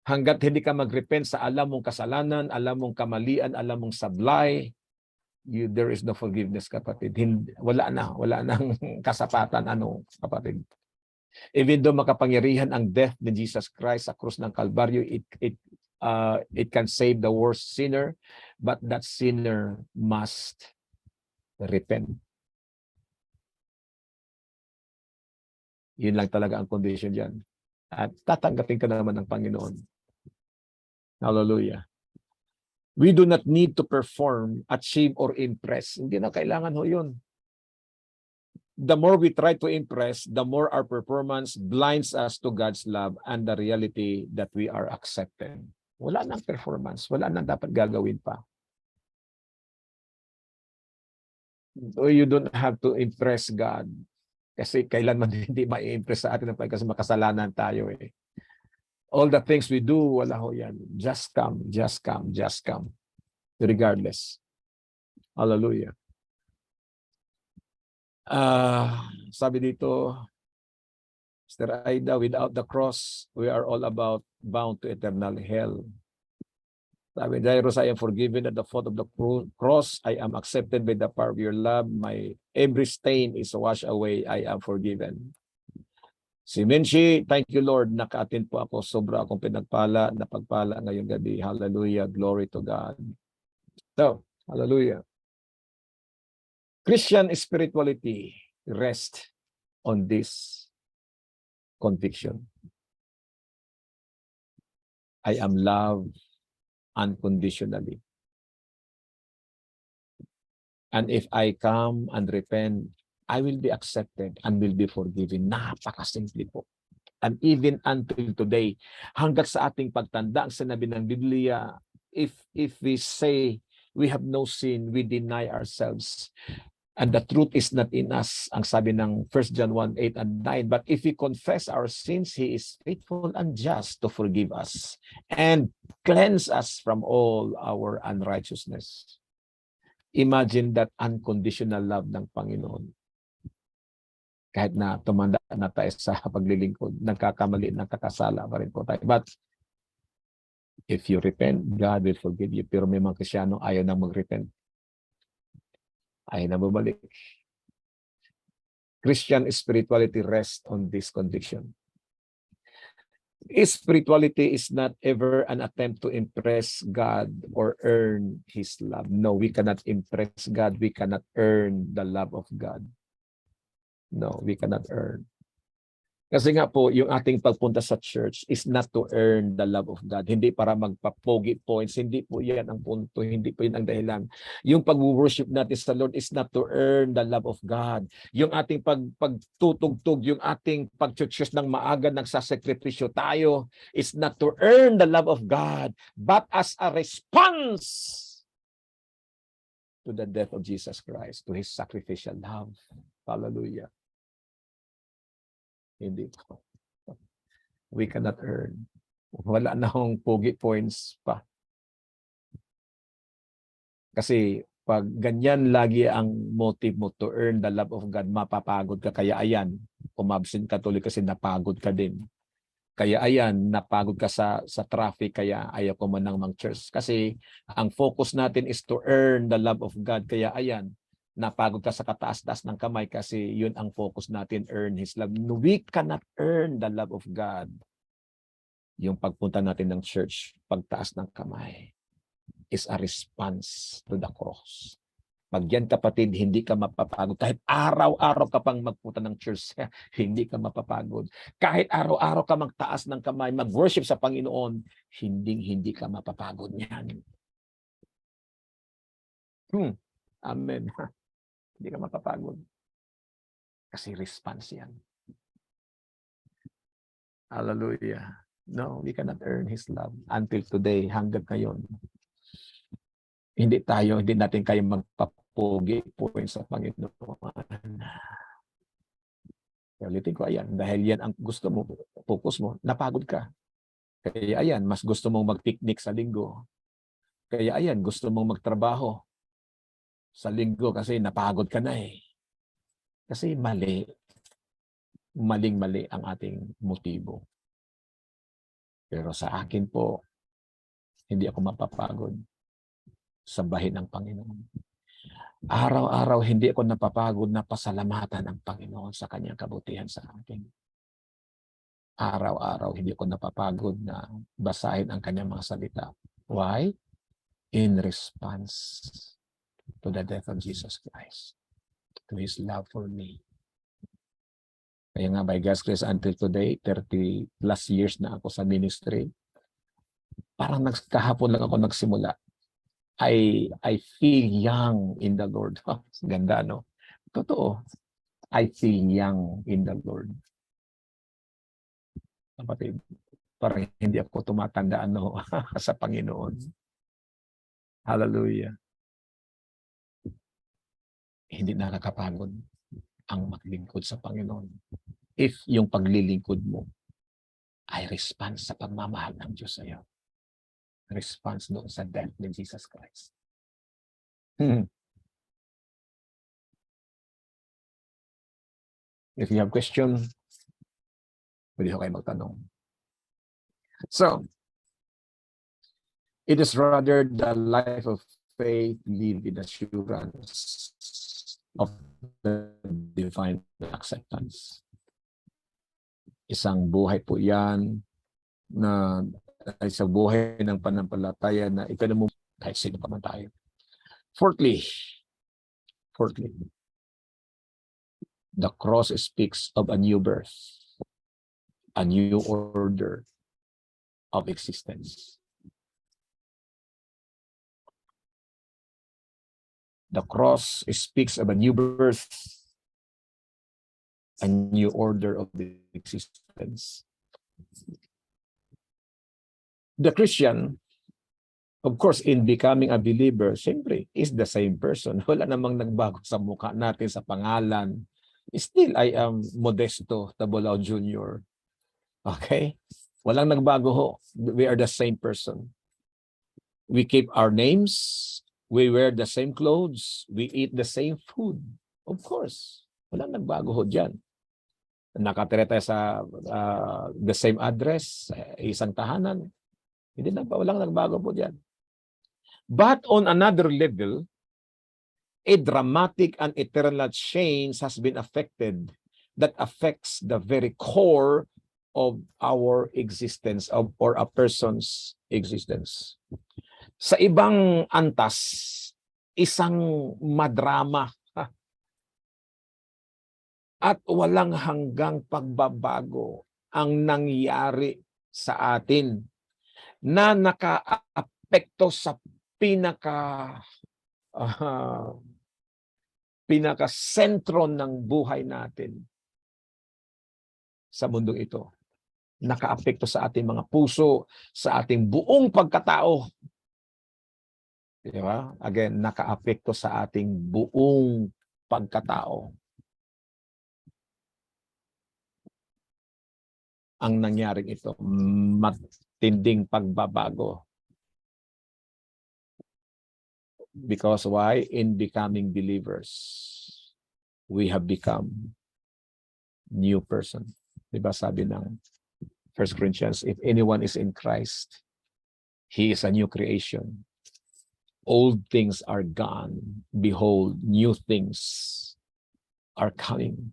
Hanggat hindi ka mag-repent sa alam mong kasalanan, alam mong kamalian, alam mong sablay, there is no forgiveness, kapatid. Wala nang kasapatan, kapatid. Even though makapangyarihan ang death ni Jesus Christ sa krus ng Kalbaryo, it can save the worst sinner, but that sinner must repent. Yun lang talaga ang condition diyan. At tatanggapin ka naman ng Panginoon. Hallelujah. We do not need to perform, achieve, or impress. Hindi na kailangan ho yun. The more we try to impress, the more our performance blinds us to God's love and the reality that we are accepted. Wala nang performance. Wala nang dapat gagawin pa. So you don't have to impress God. Kasi kailanman hindi ma-impress sa atin kasi makasalanan tayo eh. All the things we do, wala ho yan. Just come, just come, just come. Regardless. Hallelujah. Sabi dito, Mr. Aida, without the cross, we are all about bound to eternal hell. Sabi, Jairus, I am forgiven at the foot of the cross. I am accepted by the power of your love. My every stain is washed away. I am forgiven. Si Menchi, thank you Lord, naka-attend po ako. Sobra akong napagpala ngayong gabi. Hallelujah, glory to God. So, hallelujah. Christian spirituality rests on this conviction. I am loved unconditionally. And if I come and repent, I will be accepted and will be forgiven. Napakasimple po. And even until today, hanggat sa ating pagtanda, ang sinabi ng Biblia, if we say we have no sin, we deny ourselves. And the truth is not in us. Ang sabi ng 1 John 1:8 and 9. But if we confess our sins, He is faithful and just to forgive us and cleanse us from all our unrighteousness. Imagine that unconditional love ng Panginoon. Kahit na tumanda na tayo sa paglilingkod, nagkakamali, nagkakasala pa rin po tayo. But if you repent, God will forgive you. Pero may mga Kristiyano ayaw na mag-repent. Ayaw na bumalik. Christian spirituality rests on this conviction. Spirituality is not ever an attempt to impress God or earn His love. No, we cannot impress God. We cannot earn the love of God. No, we cannot earn. Kasi nga po, yung ating pagpunta sa church is not to earn the love of God. Hindi para magpa-pogi points. Hindi po yan ang punto. Hindi po yan ang dahilan. Yung pag-worship natin sa Lord is not to earn the love of God. Yung ating pagtutugtog, yung ating pag-churches ng maaga, nagsasakripisyo tayo is not to earn the love of God, but as a response to the death of Jesus Christ, to His sacrificial love. Hallelujah. Hindi po. We cannot earn. Wala na akong pogi points pa. Kasi pag ganyan lagi ang motive mo to earn the love of God, mapapagod ka. Kaya ayan, umabsent ka tuloy kasi napagod ka din. Kaya ayan, napagod ka sa traffic, kaya ayaw ko man mag-church. Kasi ang focus natin is to earn the love of God. Kaya ayan, napagod ka sa kataas-taas ng kamay kasi yun ang focus natin, earn His love. We cannot earn the love of God. Yung pagpunta natin ng church, pagtaas ng kamay, is a response to the cross. Pag yan kapatid, hindi ka mapapagod. Kahit araw-araw ka pang magpunta ng church, hindi ka mapapagod. Kahit araw-araw ka magtaas ng kamay, mag-worship sa Panginoon, hindi ka mapapagod niyan. Amen. Hindi ka mapapagod. Kasi response yan. Hallelujah. No, we cannot earn His love until today, hanggang ngayon. Hindi natin kaya magpapugi po sa Panginoon. Ulitin ko, ayan, dahil yan ang gusto mo, focus mo, napagod ka. Kaya ayan, mas gusto mong mag-picnic sa linggo. Kaya ayan, gusto mong magtrabaho sa linggo kasi napagod ka na eh. Kasi maling-mali ang ating motibo. Pero sa akin po, hindi ako mapapagod sa bahin ng Panginoon. Araw-araw hindi ako napapagod na pasalamatan ang Panginoon sa kanyang kabutihan sa akin. Araw-araw hindi ako napapagod na basahin ang kanyang mga salita. Why? In response to the death of Jesus Christ, to His love for me. Kaya nga by God's grace until today, 30 plus years na ako sa ministry. Parang kahapon lang ako nagsimula. I feel young in the Lord. Ganda, no? Totoo. I feel young in the Lord. Kapatid, parang hindi ako tumatanda sa Panginoon. Hallelujah. Hindi nakakapagod ang maglingkod sa Panginoon. If yung paglilingkod mo ay response sa pagmamahal ng Diyos sa iyo. Response doon sa death ni Jesus Christ. If you have question, pwede ko kayo magtanong. So, it is rather the life of faith live in assurance of the divine acceptance. Isang buhay po yan na isang buhay ng panampalataya na ipinamumuhay kahit sino pa man tayo. Fourthly, the cross speaks of a new birth, a new order of existence. The cross speaks of a new birth, a new order of existence. The Christian, of course, in becoming a believer, siyempre, is the same person. Wala namang nagbago sa mukha natin, sa pangalan. Still, I am Modesto Tabolao Jr. Okay? Walang nagbago ho. We are the same person. We keep our names. We wear the same clothes. We eat the same food. Of course. Walang nagbago ho dyan. Nakatira tayo sa the same address, isang tahanan. Hindi na pa, walang nagbago po dyan. But on another level, a dramatic and eternal change has been affected that affects the very core of our existence or a person's existence. Sa ibang antas, isang madrama at walang hanggang pagbabago ang nangyari sa atin na nakaapekto sa pinaka-sentro ng buhay natin sa mundong ito. Nakaapekto sa ating mga puso, sa ating buong pagkatao. Di ba? Again, nakaapekto sa ating buong pagkatao. Ang nangyaring ito, matinding pagbabago. Because why? In becoming believers, we have become new person. Diba sabi ng 1 Corinthians, if anyone is in Christ, he is a new creation. Old things are gone. Behold, new things are coming.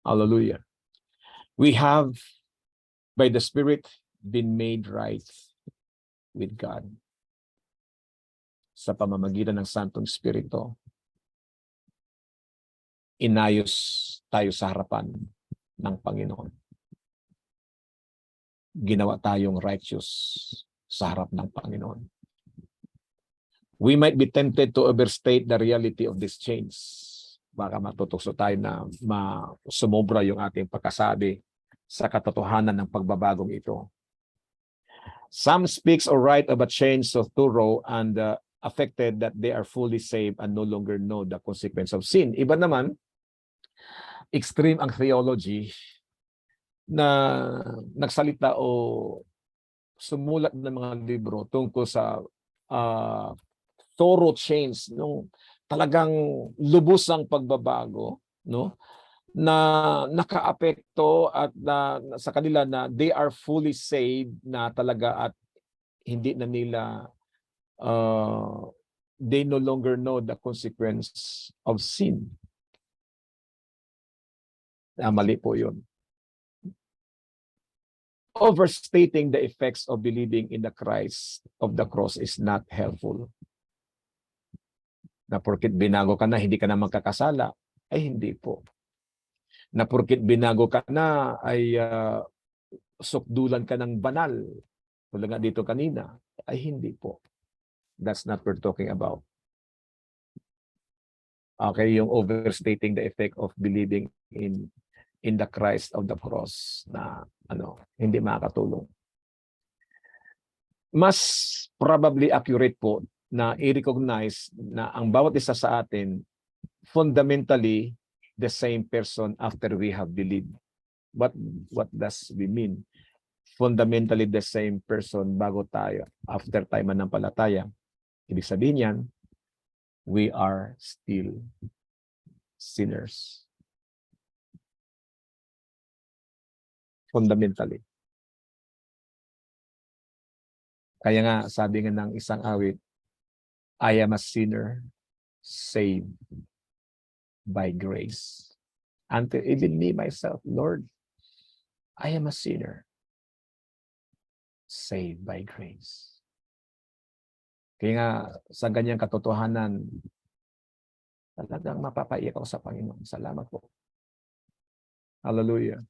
Hallelujah. We have, by the Spirit, been made right with God. Sa pamamagitan ng Santong Espiritu, inayos tayo sa harapan ng Panginoon. Ginawa tayong righteous sa harap ng Panginoon. We might be tempted to overstate the reality of this change. Baka matutukso tayo na sumobra yung ating pagkasabi sa katotohanan ng pagbabagong ito. Some speaks or write of a change so thorough and affected that they are fully saved and no longer know the consequence of sin. Iba naman, extreme ang theology na nagsalita o sumulat ng mga libro tungkol sa thorough change, nung talagang lubos ang pagbabago, no? Na nakaapekto at sa kanila na they are fully saved na talaga at hindi na nila they no longer know the consequence of sin. Mali po yun. Overstating the effects of believing in the Christ of the cross is not helpful. Na porkit binago ka na, hindi ka na magkakasala, ay hindi po. Na porkit binago ka na, ay sukdulan ka ng banal. Tulad nga dito kanina, ay hindi po. That's not what we're talking about. Okay, yung overstating the effect of believing in the Christ of the cross na hindi makakatulong. Mas probably accurate po na i-recognize na ang bawat isa sa atin fundamentally the same person after we have believed. What does we mean? Fundamentally the same person bago tayo, after tayo manampalataya. Ibig sabihin yan, we are still sinners. Fundamentally. Kaya nga, sabi nga ng isang awit, I am a sinner saved by grace. Until even me, myself, Lord, I am a sinner saved by grace. Kaya nga, sa ganyang katotohanan, talagang mapapaiyak ako sa Panginoon. Salamat po. Hallelujah.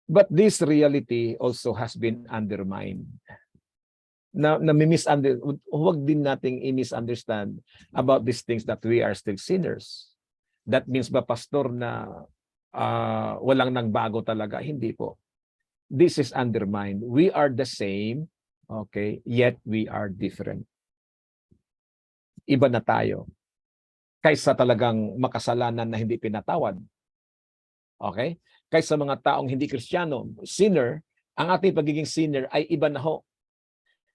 But this reality also has been undermined. Huwag din nating i-misunderstand about these things that we are still sinners. That means ba, pastor, na walang nagbago talaga? Hindi po. This is undermined. We are the same, okay, yet we are different. Iba na tayo kaysa talagang makasalanan na hindi pinatawad. Okay? Kaysa mga taong hindi Kristiyano, sinner, ang ating pagiging sinner ay iba na ho.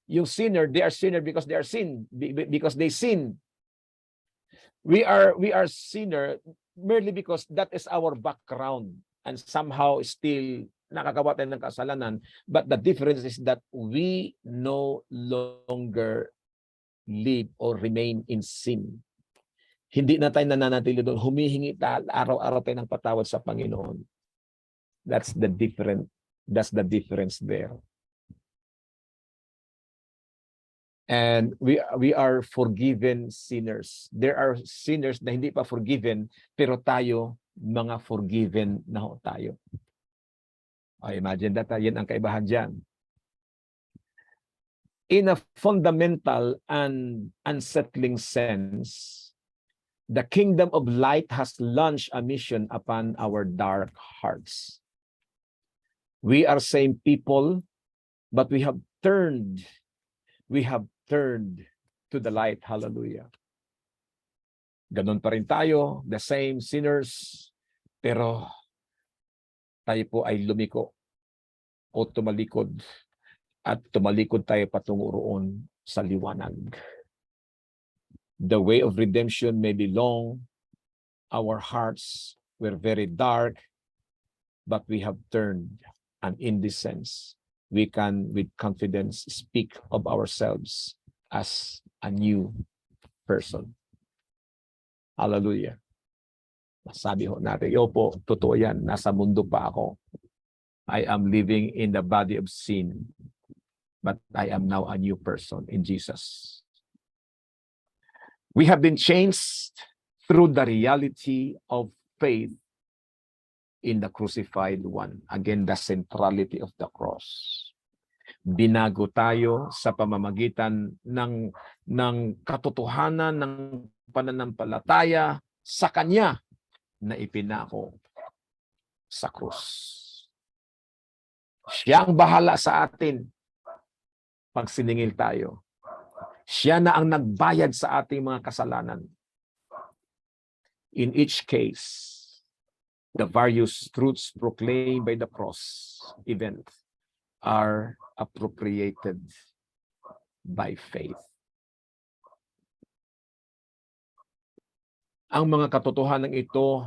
Yung sinner, they are sinner because they are because they sin. We are sinner merely because that is our background and somehow still nakagawa tayo ng kasalanan. But the difference is that we no longer live or remain in sin. Hindi na tayo nananatili doon. Humihingi tayo araw-araw tayo ng patawad sa Panginoon. That's the difference there. And we are forgiven sinners. There are sinners na hindi pa forgiven, pero tayo, mga forgiven na ho tayo. Imagine that, yan ang kaibahan dyan. In a fundamental and unsettling sense, the kingdom of light has launched a mission upon our dark hearts. We are same people, but we have turned to the light. Hallelujah. Ganon pa rin tayo, the same sinners, pero tayo po ay lumiko o tumalikod at tumalikod tayo patungo roon sa liwanag. The way of redemption may be long, our hearts were very dark, but we have turned, and in this sense, we can with confidence speak of ourselves as a new person. Hallelujah. Sabi ho natin, yo po, totoo yan, nasa mundo pa ako. I am living in the body of sin, but I am now a new person in Jesus. We have been changed through the reality of faith in the crucified one. Again, the centrality of the cross. Binago tayo sa pamamagitan ng katotohanan ng pananampalataya sa Kanya na ipinako sa krus. Siya ang bahala sa atin pag siningil tayo. Siya na ang nagbayad sa ating mga kasalanan. In each case, the various truths proclaimed by the cross event are appropriated by faith. Ang mga katotohanan ito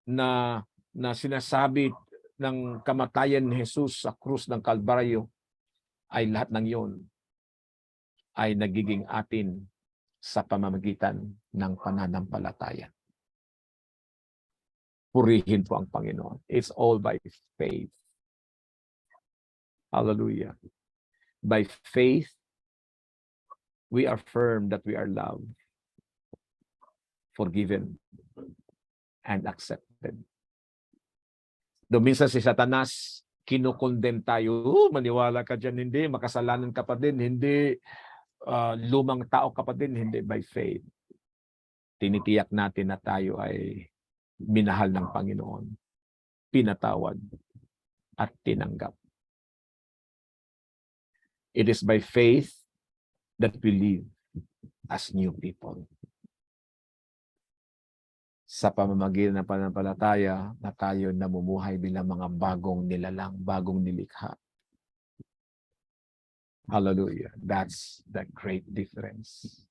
na sinasabi ng kamatayan ni Jesus sa krus ng Kalbaryo ay lahat ng iyon ay nagiging atin sa pamamagitan ng pananampalataya. Purihin po ang Panginoon. It's all by faith. Hallelujah. By faith, we affirm that we are loved, forgiven, and accepted. Doon minsan si Satanas, kinukondem tayo, maniwala ka dyan, hindi, makasalanan ka pa din, hindi, lumang tao ka pa din, hindi, by faith. Tinitiyak natin na tayo ay minahal ng Panginoon, pinatawad, at tinanggap. It is by faith that we live as new people. Sa pamamagitan ng pananampalataya na tayo namumuhay bilang mga bagong nilalang, bagong nilikha. Hallelujah. That's the great difference.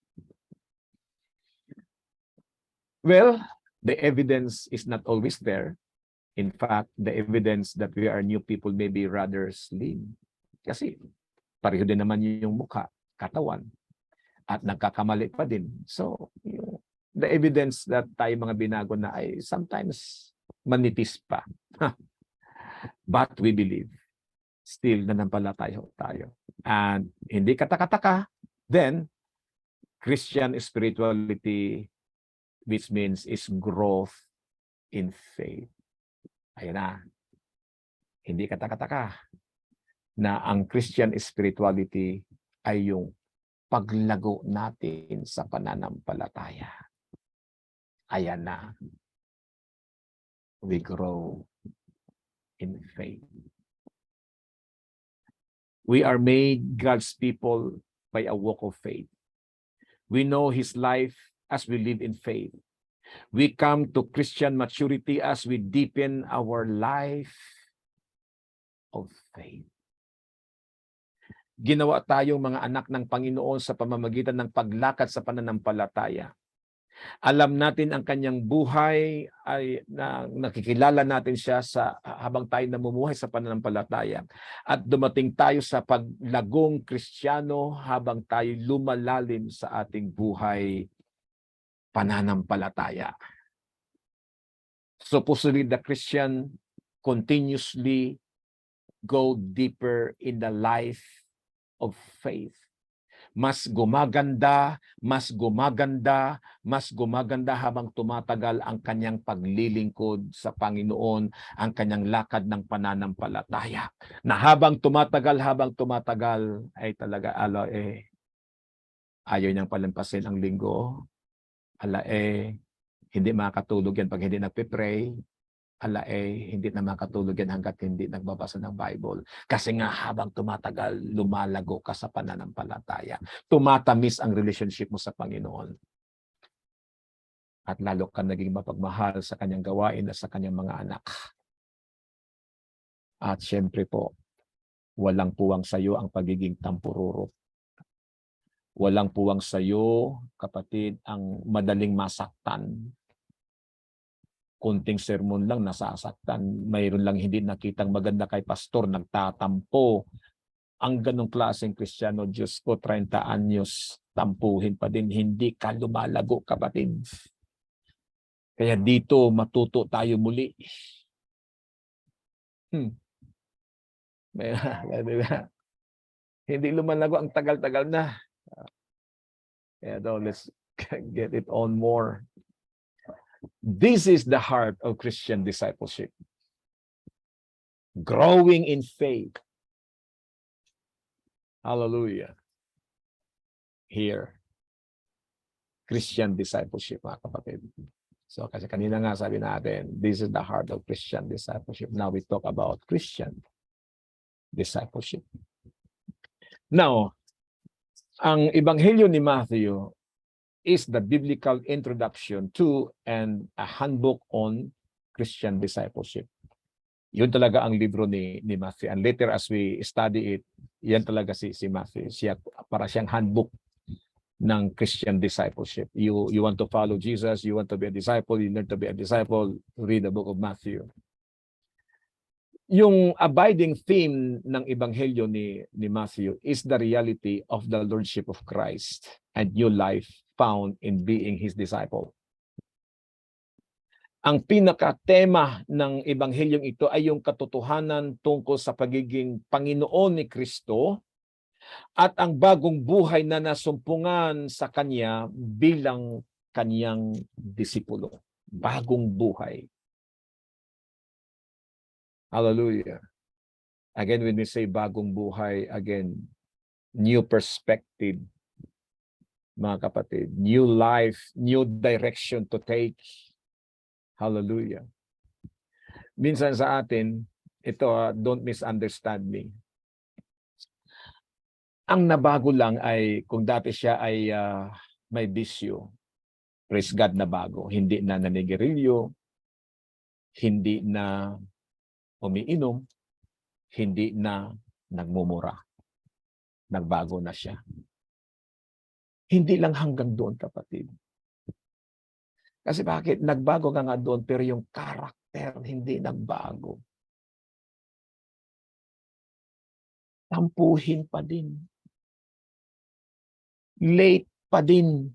Well, the evidence is not always there. In fact, the evidence that we are new people may be rather slim. Kasi pareho din naman yung mukha, katawan, at nagkakamali pa din. So, the evidence that tayo mga binago na ay sometimes manipis pa. But we believe. Still nanampalataya tayo. And hindi katakataka, then Christian spirituality, which means is growth in faith. Ayan na. Hindi katakataka na ang Christian spirituality ay yung paglago natin sa pananampalataya. Ayan na. We grow in faith. We are made God's people by a walk of faith. We know His life as we live in faith. We come to Christian maturity as we deepen our life of faith. Ginawa tayong mga anak ng Panginoon sa pamamagitan ng paglakad sa pananampalataya. Alam natin ang kanyang buhay, ay nakikilala natin siya sa habang tayo namumuhay sa pananampalataya. At dumating tayo sa paglagong Kristiyano habang tayo lumalalim sa ating buhay pananampalataya. Supposedly the Christian continuously go deeper in the life of faith. mas gumaganda, mas gumaganda, mas gumaganda habang tumatagal ang kanyang paglilingkod sa Panginoon, ang kanyang lakad ng pananampalataya. Na habang tumatagal, ay talaga ayaw niyang palampasin ang linggo. Hindi makatulog yan pag hindi nagpe-pray. Hindi na makatulog yan hanggat hindi nagbabasa ng Bible. Kasi nga habang tumatagal, lumalago ka sa pananampalataya. Tumatamis ang relationship mo sa Panginoon. At lalo ka naging mapagmahal sa kanyang gawain at sa kanyang mga anak. At syempre po, walang puwang sa iyo ang pagiging tampururo. Walang puwang sa iyo, kapatid, ang madaling masaktan. Kunting sermon lang nasasaktan. Mayroon lang hindi nakitang maganda kay pastor, nagtatampo. Ang ganong klaseng Kristiyano, Diyos ko, 30 anyos, tampuhin pa din. Hindi ka lumalago, kapatid. Kaya dito, matuto tayo muli. Hindi lumalago ang tagal-tagal na. Kaya let's get it on more. This is the heart of Christian discipleship. Growing in faith. Hallelujah. Here. Christian discipleship, mga kapatid. So, kasi kanina nga sabi natin, this is the heart of Christian discipleship. Now we talk about Christian discipleship. Now, ang Ebanghelyo ni Matthew is the biblical introduction to and a handbook on Christian discipleship. Yun talaga ang libro ni Matthew. And later as we study it, yan talaga si Matthew. Para siyang handbook ng Christian discipleship. You want to follow Jesus, you want to be a disciple, you learn to be a disciple, read the book of Matthew. Yung abiding theme ng Ebanghelyo ni Matthew is the reality of the Lordship of Christ and new life found in being His disciple. Ang pinaka-tema ng Ebanghelyong ito ay yung katotohanan tungkol sa pagiging Panginoon ni Kristo at ang bagong buhay na nasumpungan sa Kanya bilang Kanyang disipulo. Bagong buhay. Hallelujah. Again, when we say bagong buhay, again, new perspective, mga kapatid. New life, new direction to take. Hallelujah. Minsan sa atin, ito, don't misunderstand me. Ang nabago lang ay, kung dati siya ay may bisyo, praise God na bago. Hindi na nanigarilyo, hindi na umiinom, hindi na nagmumura. Nagbago na siya. Hindi lang hanggang doon, kapatid. Kasi bakit? Nagbago ka nga doon, pero yung karakter hindi nagbago. Tampuhin pa din. Late pa din.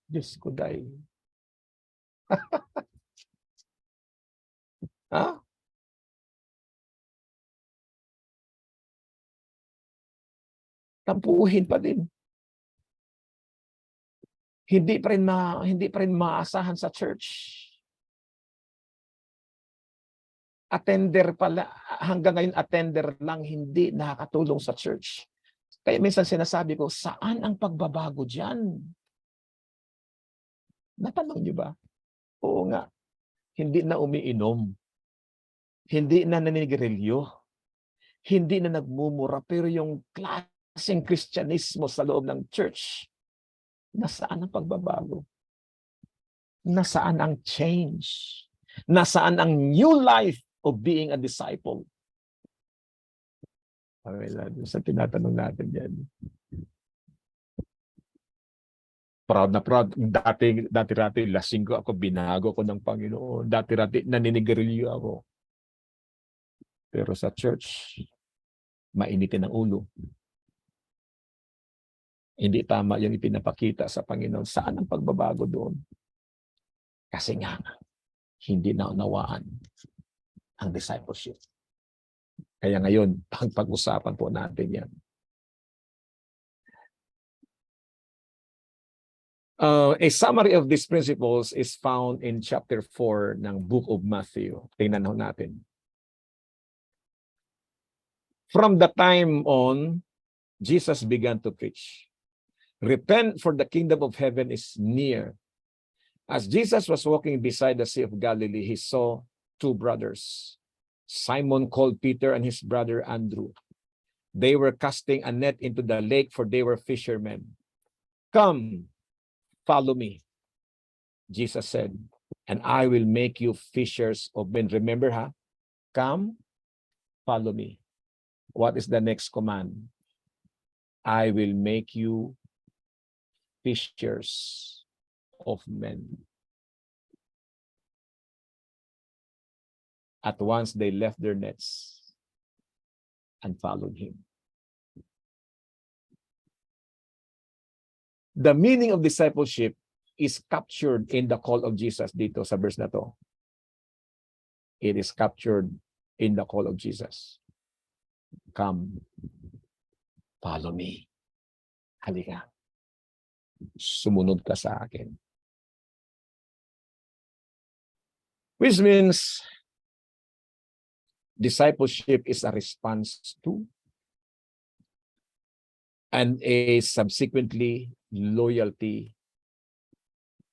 Diyos ko dahil. Ha? Tampuhin pa din. Hindi pa rin maasahan sa church. Attender pala, hanggang ngayon attender lang, hindi nakakatulong sa church. Kaya minsan sinasabi ko, saan ang pagbabago diyan? Natanong niyo ba? Oo nga. Hindi na umiinom. Hindi na naninigarilyo. Hindi na nagmumura, pero yung klaseng Kristyanismo sa loob ng church, nasaan ang pagbabago? Nasaan ang change? Nasaan ang new life of being a disciple? Sa tinatanong natin yan. Proud na proud. Dati lasing ko ako, binago ko ng Panginoon. Dati naninigarilyo ako. Pero sa church, mainitin ang ulo. Hindi tama yung ipinapakita sa Panginoon. Saan ang pagbabago doon? Kasi nga, hindi naunawaan ang discipleship. Kaya ngayon, pag-usapan po natin yan. A summary of these principles is found in chapter 4 ng Book of Matthew. Tingnan ho natin. From the time on, Jesus began to preach. Repent, for the kingdom of heaven is near. As Jesus was walking beside the Sea of Galilee, he saw two brothers, Simon called Peter and his brother Andrew. They were casting a net into the lake, for they were fishermen. Come, follow me, Jesus said, and I will make you fishers of men. Remember, come, follow me. What is the next command? I will make you fishers of men. At once they left their nets and followed him. The meaning of discipleship is captured in the call of Jesus dito sa verse na to. It is captured in the call of Jesus. Come, follow me. Halika. Sumunod ka sa akin. Which means discipleship is a response to and a subsequently loyalty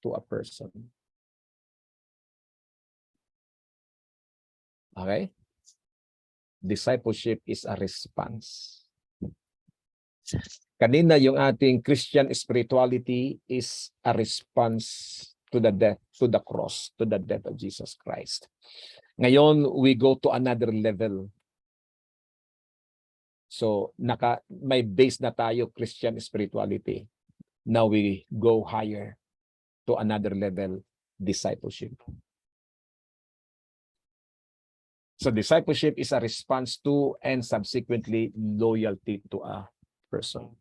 to a person. Okay? Discipleship is a response. Kanina yung ating Christian spirituality is a response to the death, to the cross, to the death of Jesus Christ. Ngayon, we go to another level. So, may base na tayo Christian spirituality. Now we go higher to another level, discipleship. So, discipleship is a response to and subsequently loyalty to a person.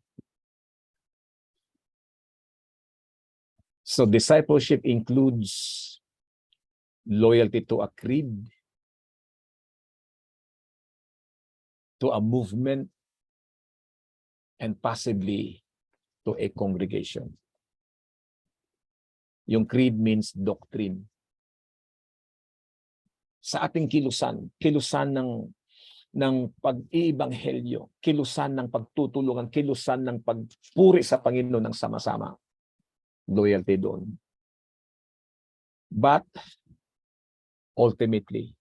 So, discipleship includes loyalty to a creed, to a movement, and possibly to a congregation. Yung creed means doctrine. Sa ating kilusan ng pag-iibanghelyo, kilusan ng pagtutulungan, kilusan ng pagpuri sa Panginoon ng sama-sama. Loyalty doon. But ultimately,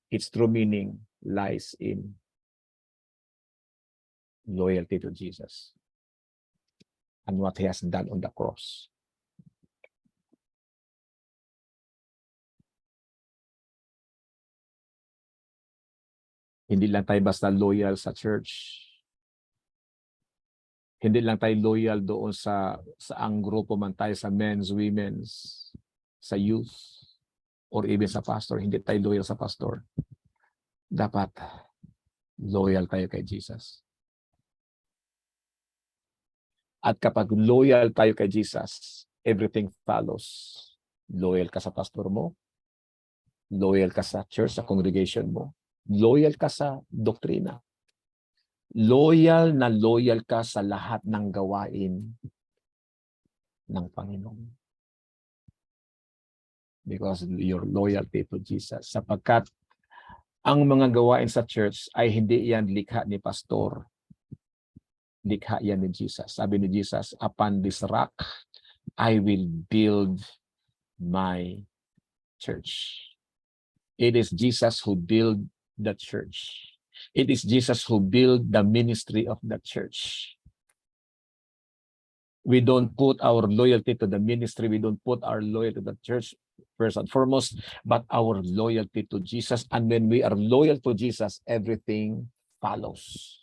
its true meaning lies in loyalty to Jesus and what He has done on the cross. Hindi lang tayo basta loyal sa church. Hindi lang tayo loyal doon sa ang grupo man tayo, sa men's, women's, sa youth, or even sa pastor. Hindi tayo loyal sa pastor. Dapat loyal tayo kay Jesus. At kapag loyal tayo kay Jesus, everything follows. Loyal ka sa pastor mo, loyal ka sa church, sa congregation mo, loyal ka sa doktrina. Loyal na loyal ka sa lahat ng gawain ng Panginoon. Because your loyalty to Jesus. Sapagkat ang mga gawain sa church ay hindi yan likha ni pastor. Likha yan ni Jesus. Sabi ni Jesus, upon this rock, I will build my church. It is Jesus who built the church. It is Jesus who built the ministry of the church. We don't put our loyalty to the ministry. We don't put our loyalty to the church first and foremost, but our loyalty to Jesus. And when we are loyal to Jesus, everything follows.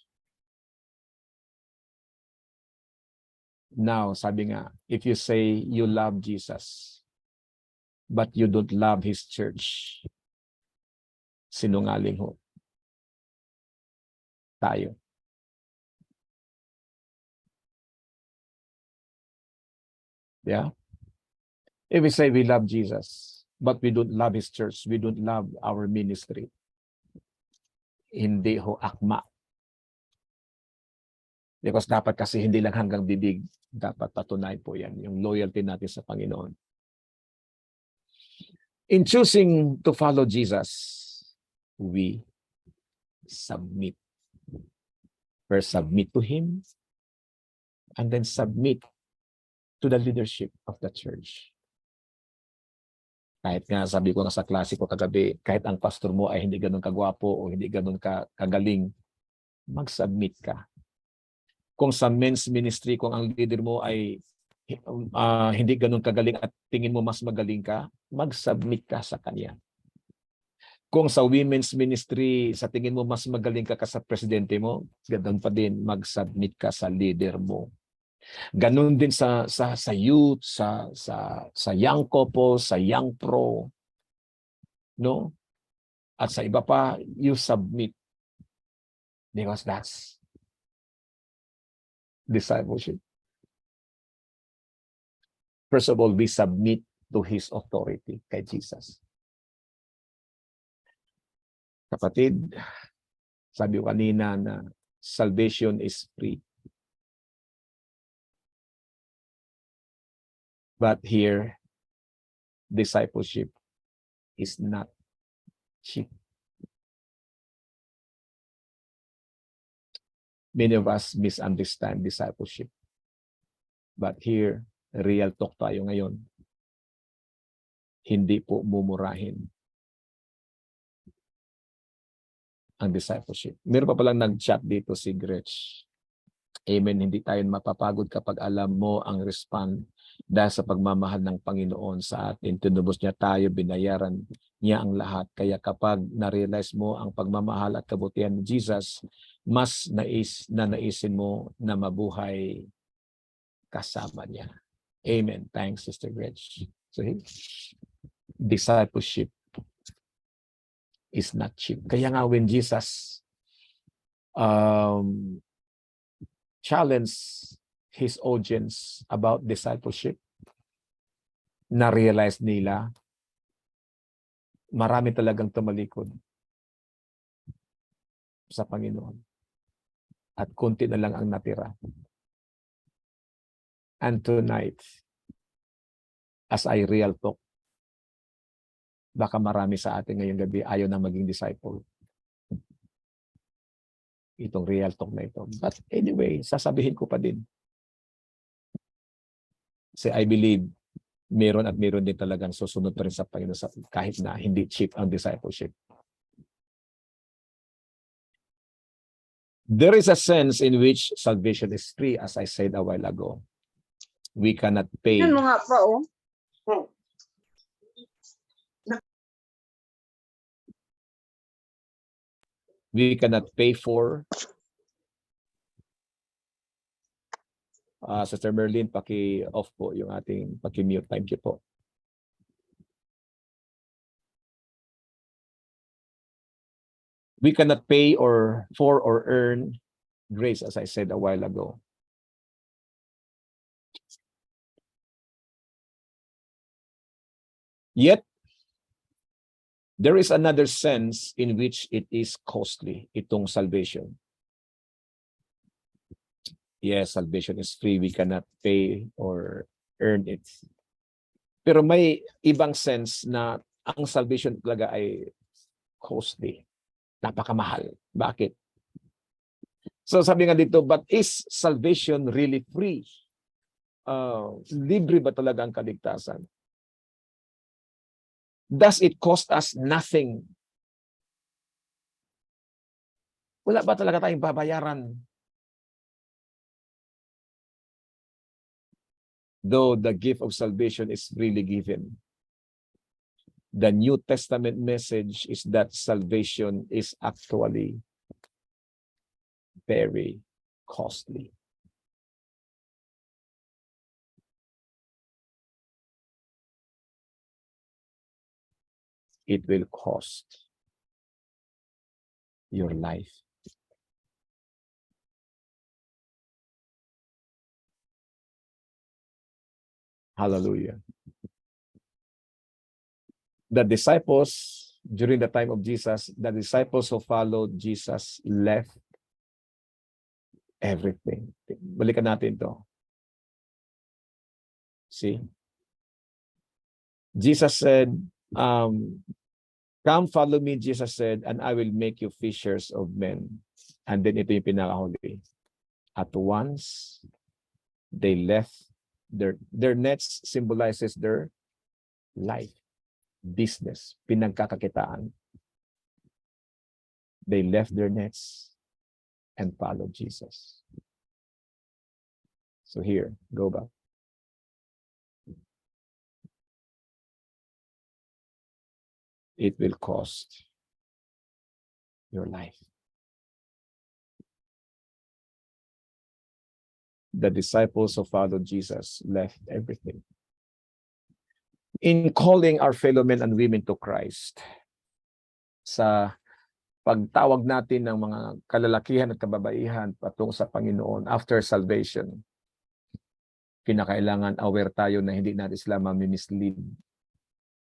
Now, sabi nga, if you say you love Jesus, but you don't love His church, sinungaling ho tayo. Yeah? If we say we love Jesus, but we don't love His church, we don't love our ministry, hindi ho akma Because dapat kasi hindi lang hanggang bibig, dapat patunayan po yan, yung loyalty natin sa Panginoon. In choosing to follow Jesus, we submit. First, submit to Him, and then submit to the leadership of the church. Kahit nga sabi ko nga sa klase ko kagabi, kahit ang pastor mo ay hindi ganun kagwapo o hindi ganun kagaling, mag-submit ka. Kung sa men's ministry, kung ang leader mo ay hindi ganun kagaling at tingin mo mas magaling ka, mag-submit ka sa kanya. Kung sa women's ministry, sa tingin mo mas magaling ka sa presidente mo, ganun pa din, mag-submit ka sa leader mo. Ganun din sa youth, sa young couple, sa young pro, no? At sa iba pa, you submit. Because that's discipleship. First of all, we submit to His authority, kay Jesus. Kapatid, sabi ko kanina na salvation is free. But here, discipleship is not cheap. Many of us misunderstand discipleship. But here, real talk tayo ngayon. Hindi po mumurahin ang discipleship. Meron pa palang nag-chat dito si Gretch. Amen. Hindi tayo mapapagod kapag alam mo ang respond dahil sa pagmamahal ng Panginoon sa atin. Tinubos niya tayo, binayaran niya ang lahat. Kaya kapag na-realize mo ang pagmamahal at kabutihan ni Jesus, mas naisin mo na mabuhay kasama niya. Amen. Thanks, Sister Gretch. So, discipleship is not cheap. Kaya nga when Jesus challenged His audience about discipleship, na-realize nila marami talagang tumalikod sa Panginoon. At konti na lang ang natira. And tonight, as I real talk, baka marami sa atin ngayong gabi ayaw na maging disciple. Itong real talk na ito. But anyway, sasabihin ko pa din. Kasi I believe, meron at meron din talagang susunod pa rin sa Panginoon kahit na hindi cheap ang discipleship. There is a sense in which salvation is free, as I said a while ago. We cannot pay. Ano nga pa, oh? We cannot pay for. Sister Merlin, paki-off po yung ating paki-mute. Thank you po. We cannot pay or earn grace, as I said a while ago. Yet, there is another sense in which it is costly, itong salvation. Yes, salvation is free. We cannot pay or earn it. Pero may ibang sense na ang salvation talaga ay costly. Napakamahal. Bakit? So sabi nga dito, but is salvation really free? Libre ba talaga ang kaligtasan? Does it cost us nothing? Wala ba talaga tayong babayaran? Though the gift of salvation is freely given, the New Testament message is that salvation is actually very costly. It will cost your life. Hallelujah. The disciples, during the time of Jesus, the disciples who followed Jesus left everything. Balikan natin to. See? Jesus said, come follow me, Jesus said, and I will make you fishers of men. And then ito yung pinakahuli. At once, they left their nets symbolizes their life, business, pinagkakakitaan. They left their nets and followed Jesus. So here, go back. It will cost your life. The disciples who followed Jesus left everything. In calling our fellow men and women to Christ, sa pagtawag natin ng mga kalalakihan at kababaihan patungo sa Panginoon after salvation, kinakailangan aware tayo na hindi natin sila mamislead.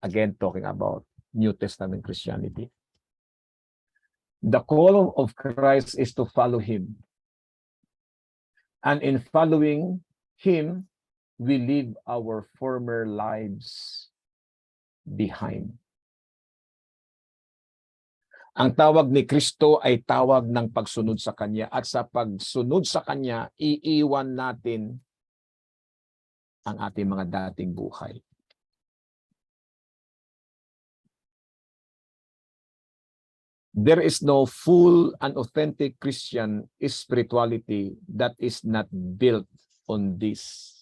Again, talking about New Testament Christianity. The call of Christ is to follow Him. And in following Him, we leave our former lives behind. Ang tawag ni Kristo ay tawag ng pagsunod sa Kanya. At sa pagsunod sa Kanya, iiwan natin ang ating mga dating buhay. There is no full and authentic Christian spirituality that is not built on this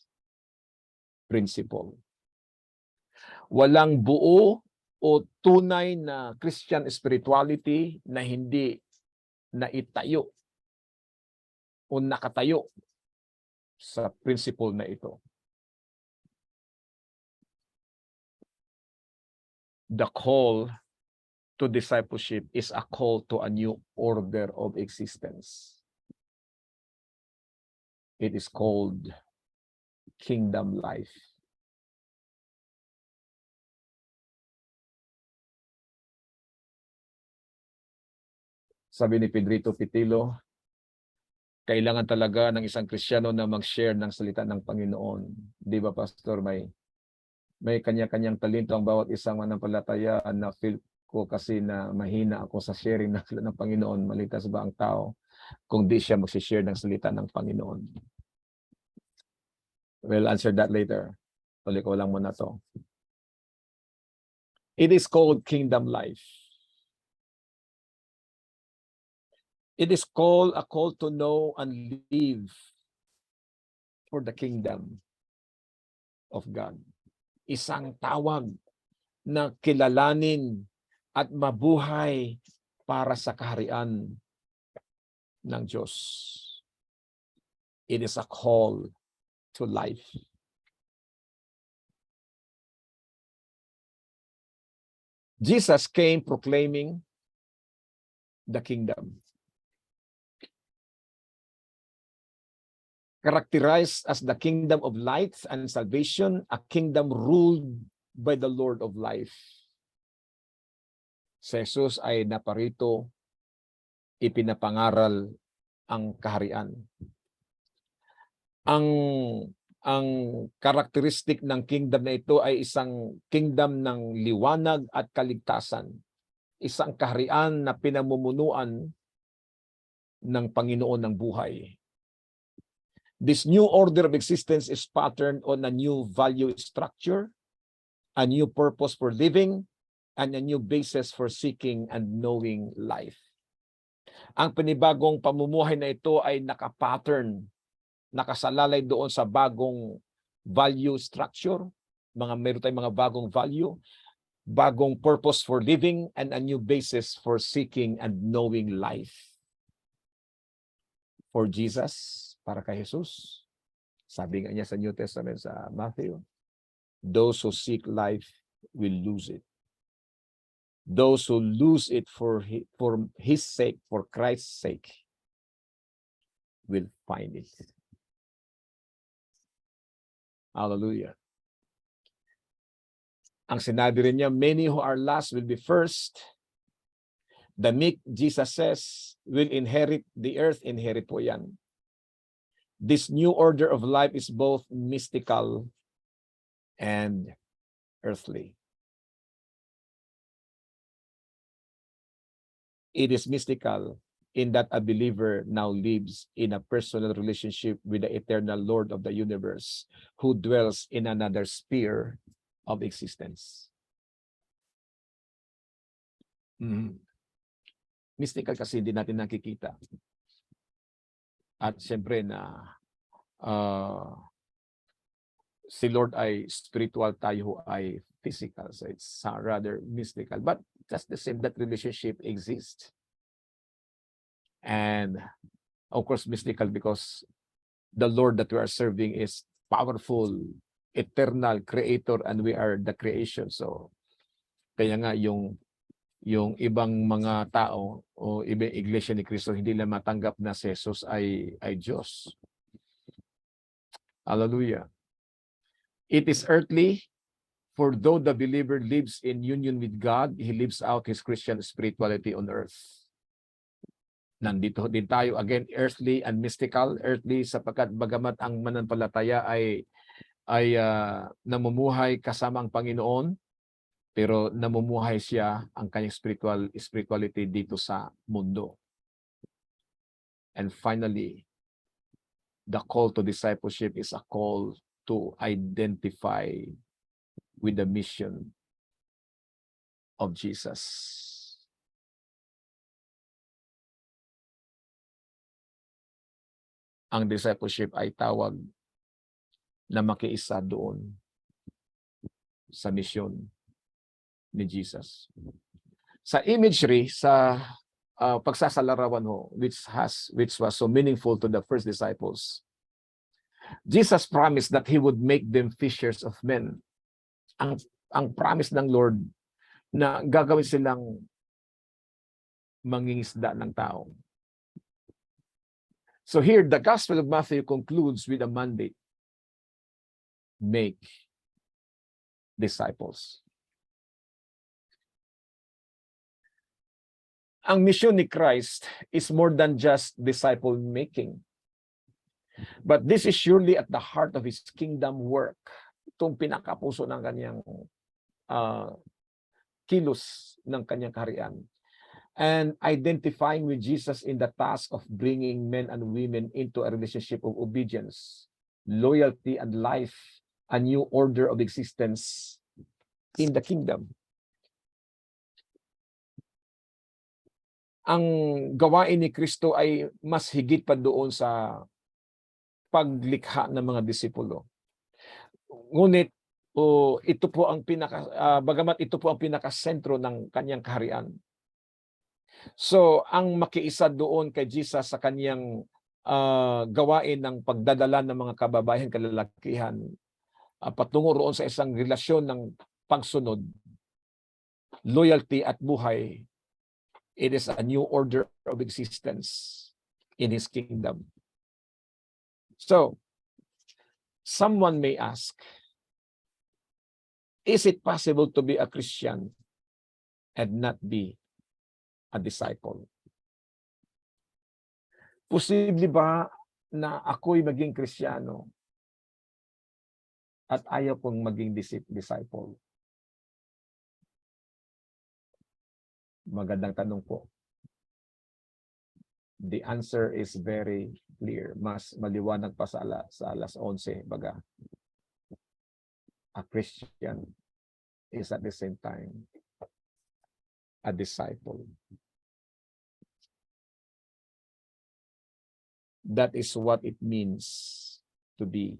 principle. Walang buo o tunay na Christian spirituality na hindi naitayo o nakatayo sa principle na ito. The call to discipleship is a call to a new order of existence. It is called kingdom life. Sabi ni Pedrito Pitilo, kailangan talaga ng isang Kristiyano na mag-share ng salita ng Panginoon. Di ba, Pastor? May kanya-kanyang talento ang bawat isang manampalataya na feel ko kasi na mahina ako sa sharing ng Panginoon. Maligtas ba ang tao kung di siya mag-share ng salita ng Panginoon? We'll answer that later. Tuloy ko lang muna to. It is called kingdom life. It is called a call to know and live for the kingdom of God. Isang tawag na kilalanin at mabuhay para sa kaharian ng Diyos. It is a call to life. Jesus came proclaiming the kingdom. Characterized as the kingdom of light and salvation, a kingdom ruled by the Lord of life. Si Jesus ay naparito, ipinapangaral ang kaharian. Ang karakteristik ng kingdom na ito ay isang kingdom ng liwanag at kaligtasan. Isang kaharian na pinamumunuan ng Panginoon ng buhay. This new order of existence is patterned on a new value structure, a new purpose for living, and a new basis for seeking and knowing life. Ang panibagong pamumuhay na ito ay nakapattern, nakasalalay doon sa bagong value structure, meron tayong mga bagong value, bagong purpose for living, and a new basis for seeking and knowing life. For Jesus, para kay Jesus, sabi nga niya sa New Testament sa Matthew, those who seek life will lose it. Those who lose it for his sake, for Christ's sake, will find it. Hallelujah. Ang sinabi rin niya, many who are last will be first. The meek, Jesus says, will inherit the earth. Inherit po yan. This new order of life is both mystical and earthly. It is mystical in that a believer now lives in a personal relationship with the eternal Lord of the universe who dwells in another sphere of existence. Mystical kasi hindi natin nakikita. At siyempre na si Lord ay spiritual, tayo ay physical. So it's rather mystical. But just the same, that relationship exists. And of course, mystical because the Lord that we are serving is powerful, eternal creator, and we are the creation. So kaya nga yung ibang mga tao o ibang iglesia ni Cristo hindi na matanggap na si Jesus ay Diyos. Hallelujah. It is earthly, for though the believer lives in union with God, he lives out his Christian spirituality on earth. Nandito din tayo again, earthly and mystical. Earthly sapagkat bagamat ang mananampalataya ay namumuhay kasama ang Panginoon, pero namumuhay siya ang kanyang spirituality dito sa mundo. And finally, the call to discipleship is a call to identify with the mission of Jesus. Ang discipleship ay tawag na makiisa doon sa mission ni Jesus. Sa imagery, sa pagsasalarawan ho, which was so meaningful to the first disciples, Jesus promised that He would make them fishers of men. Ang promise ng Lord na gagawin silang mangingisda ng tao. So here, the Gospel of Matthew concludes with a mandate. Make disciples. Ang mission ni Christ is more than just disciple making. But this is surely at the heart of His kingdom work. Itong pinakapuso ng kanyang kilos ng kanyang kaharian. And identifying with Jesus in the task of bringing men and women into a relationship of obedience, loyalty, and life, a new order of existence in the kingdom. Ang gawain ni Kristo ay mas higit pa doon sa paglikha ng mga disipulo. Ngunit ito po ang bagamat ito po ang pinakasentro ng kanyang kaharian. So, ang makiisa doon kay Jesus sa kanyang gawain ng pagdadala ng mga kababayan, kalalakihan, patungo roon sa isang relasyon ng pagsunod, loyalty at buhay, it is a new order of existence in His kingdom. So, someone may ask, is it possible to be a Christian and not be a disciple? Posible ba na ako'y maging Kristiyano at ayaw kong maging disciple? Magandang tanong po. The answer is very clear. Mas maliwanag pa sa alas 11, baga. A Christian is at the same time a disciple. That is what it means to be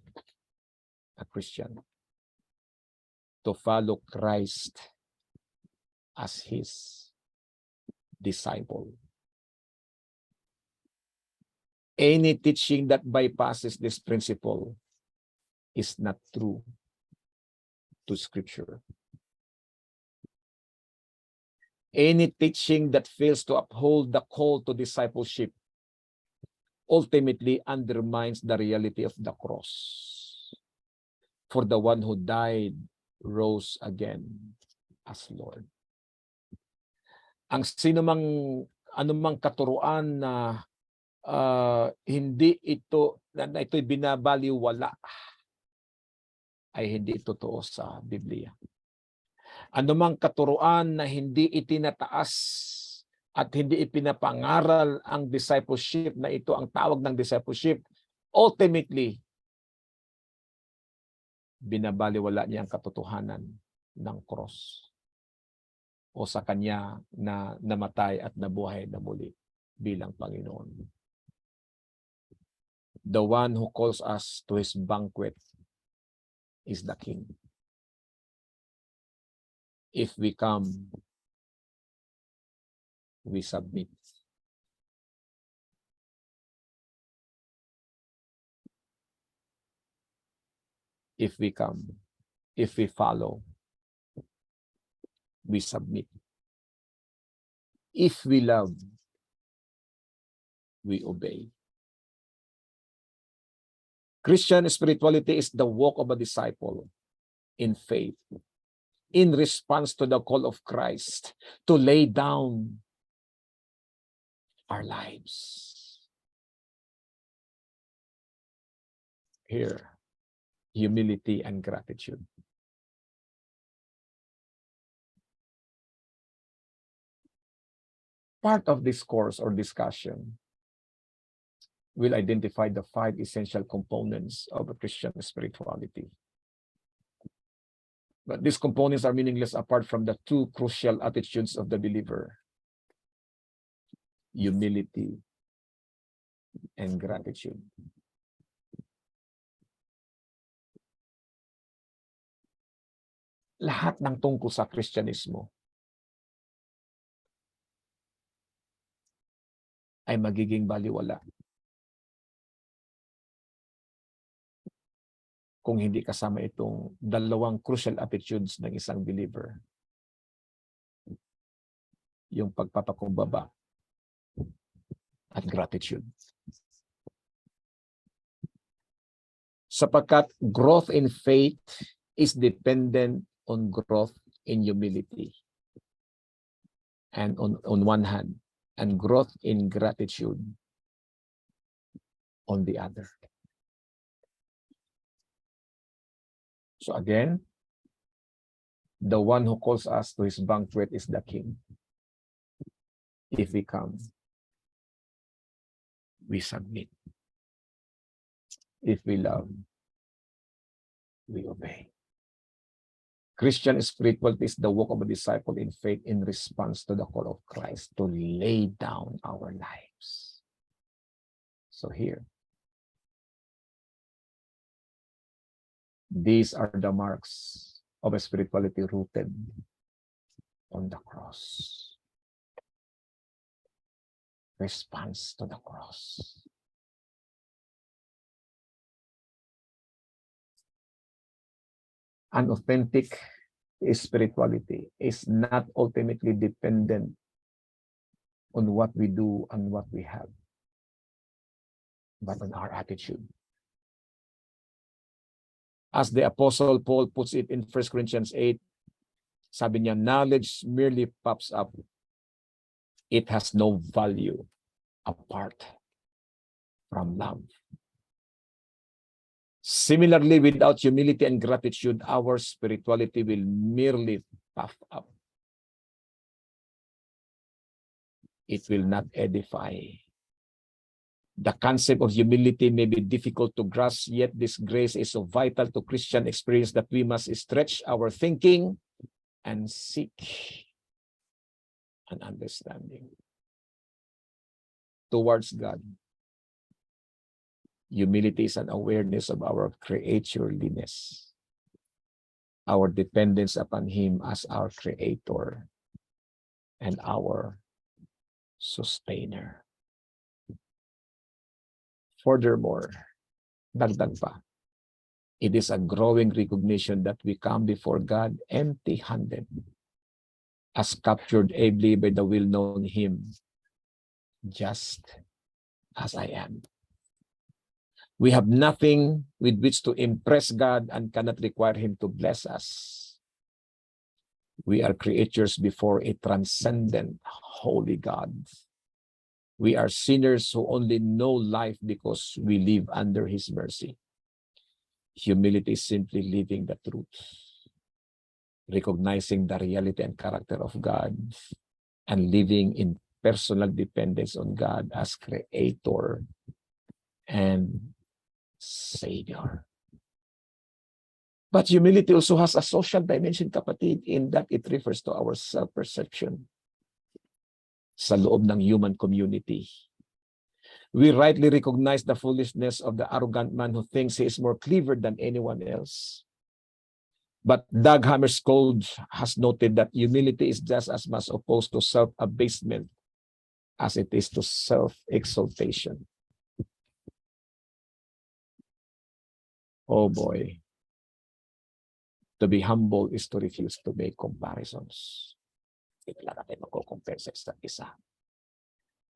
a Christian. To follow Christ as His disciple. Any teaching that bypasses this principle is not true to Scripture. Any teaching that fails to uphold the call to discipleship ultimately undermines the reality of the cross. For the one who died rose again as Lord. Ang anumang katuruan na hindi ito, na ito'y binabaliwala, ay hindi totoo sa Biblia. Anumang katuruan na hindi itinataas at hindi ipinapangaral ang discipleship, na ito ang tawag ng discipleship, ultimately, binabaliwala niya ang katotohanan ng cross o sa kanya na namatay at nabuhay na muli bilang Panginoon. The one who calls us to his banquet is the King. If we come, we submit. If we come, if we follow, we submit. If we love, we obey. Christian spirituality is the walk of a disciple in faith, in response to the call of Christ to lay down our lives. Here, humility and gratitude. Part of this course or discussion will identify the 5 essential components of a Christian spirituality. But these components are meaningless apart from the 2 crucial attitudes of the believer: humility and gratitude. Lahat ng tungkol sa Kristyanismo ay magiging baliwala kung hindi kasama itong 2 crucial attitudes ng isang believer. Yung pagpapakumbaba at gratitude. Sapagkat growth in faith is dependent on growth in humility. And on one hand, and growth in gratitude on the other. So again, the one who calls us to his banquet is the King. If we come, we submit. If we love, we obey. Christian spirituality is the walk of a disciple in faith in response to the call of Christ to lay down our lives. So here, these are the marks of a spirituality rooted on the cross. Response to the cross. An authentic spirituality is not ultimately dependent on what we do and what we have, but on our attitude. As the Apostle Paul puts it in 1 Corinthians 8, sabi niya, knowledge merely pops up. It has no value apart from love. Similarly, without humility and gratitude, our spirituality will merely puff up. It will not edify. The concept of humility may be difficult to grasp, yet this grace is so vital to Christian experience that we must stretch our thinking and seek an understanding towards God. Humility is an awareness of our creatureliness, our dependence upon Him as our Creator and our Sustainer. Furthermore, dagdag pa, it is a growing recognition that we come before God empty-handed, as captured ably by the well-known hymn, just as I am. We have nothing with which to impress God and cannot require Him to bless us. We are creatures before a transcendent, holy God. We are sinners who only know life because we live under His mercy. Humility is simply living the truth, recognizing the reality and character of God, and living in personal dependence on God as Creator and Savior. But humility also has a social dimension, kapatid, in that it refers to our self-perception sa loob ng human community. We rightly recognize the foolishness of the arrogant man who thinks he is more clever than anyone else. But Doug Hammarskjöld has noted that humility is just as much opposed to self-abasement as it is to self-exaltation. Oh boy. To be humble is to refuse to make comparisons. Hindi talaga tayo magkukompare sa isa't isa.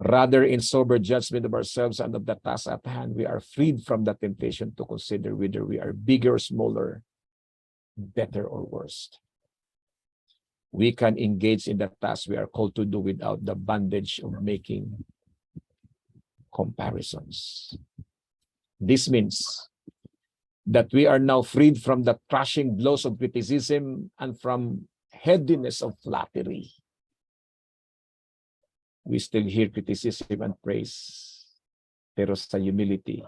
Rather, in sober judgment of ourselves and of the task at hand, we are freed from the temptation to consider whether we are bigger or smaller, better or worse. We can engage in the task we are called to do without the bondage of making comparisons. This means that we are now freed from the crushing blows of criticism and from headiness of flattery. We still hear criticism and praise, pero sa humility,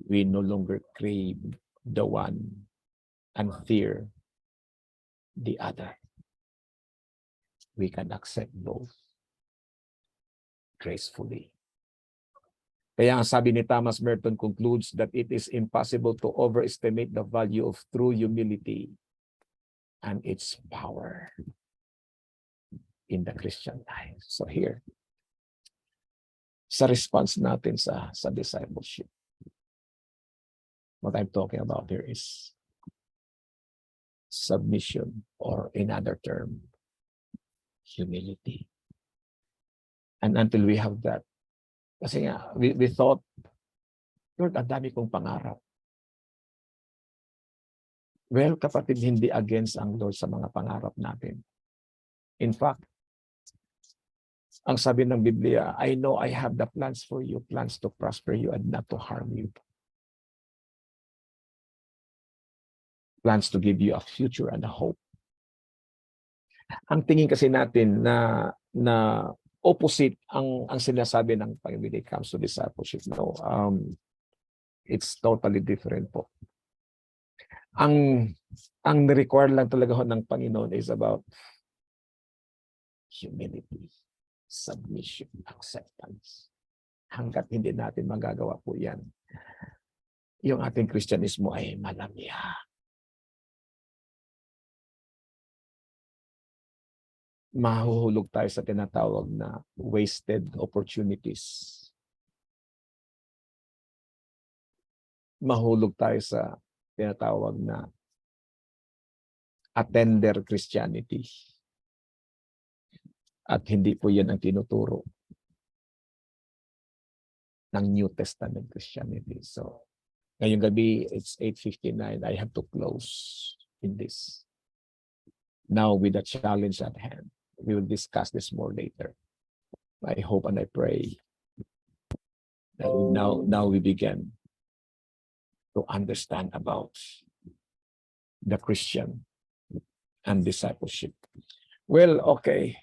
we no longer crave the one and fear the other. We can accept both gracefully. Kaya ang sabi ni Thomas Merton concludes that it is impossible to overestimate the value of true humility and its power in the Christian life. So here, sa response natin sa discipleship, what I'm talking about here is submission, or in other term, humility. And until we have that, kasi nga, we thought, Lord, ang dami kong pangarap. Well, kapatid, hindi against ang Lord sa mga pangarap natin. In fact, ang sabi ng Biblia, I know I have the plans for you, plans to prosper you and not to harm you. Plans to give you a future and a hope. Ang tingin kasi natin na opposite ang sinasabi ng Panginoon when it comes to discipleship. No, it's totally different po. Ang require lang talaga ho ng Panginoon is about humility, submission, acceptance. Hanggat hindi natin magagawa po yan, yung ating Kristyanismo ay malamya. Mahuhulog tayo sa tinatawag na wasted opportunities. Mahulog tayo sa tinatawag na attender Christianity. At hindi po yan ang tinuturo ng New Testament Christianity. So, ngayong gabi, it's 8:59. I have to close in this. Now, with the challenge at hand, we will discuss this more later. I hope and I pray that now we begin to understand about the Christian and discipleship. Well, okay.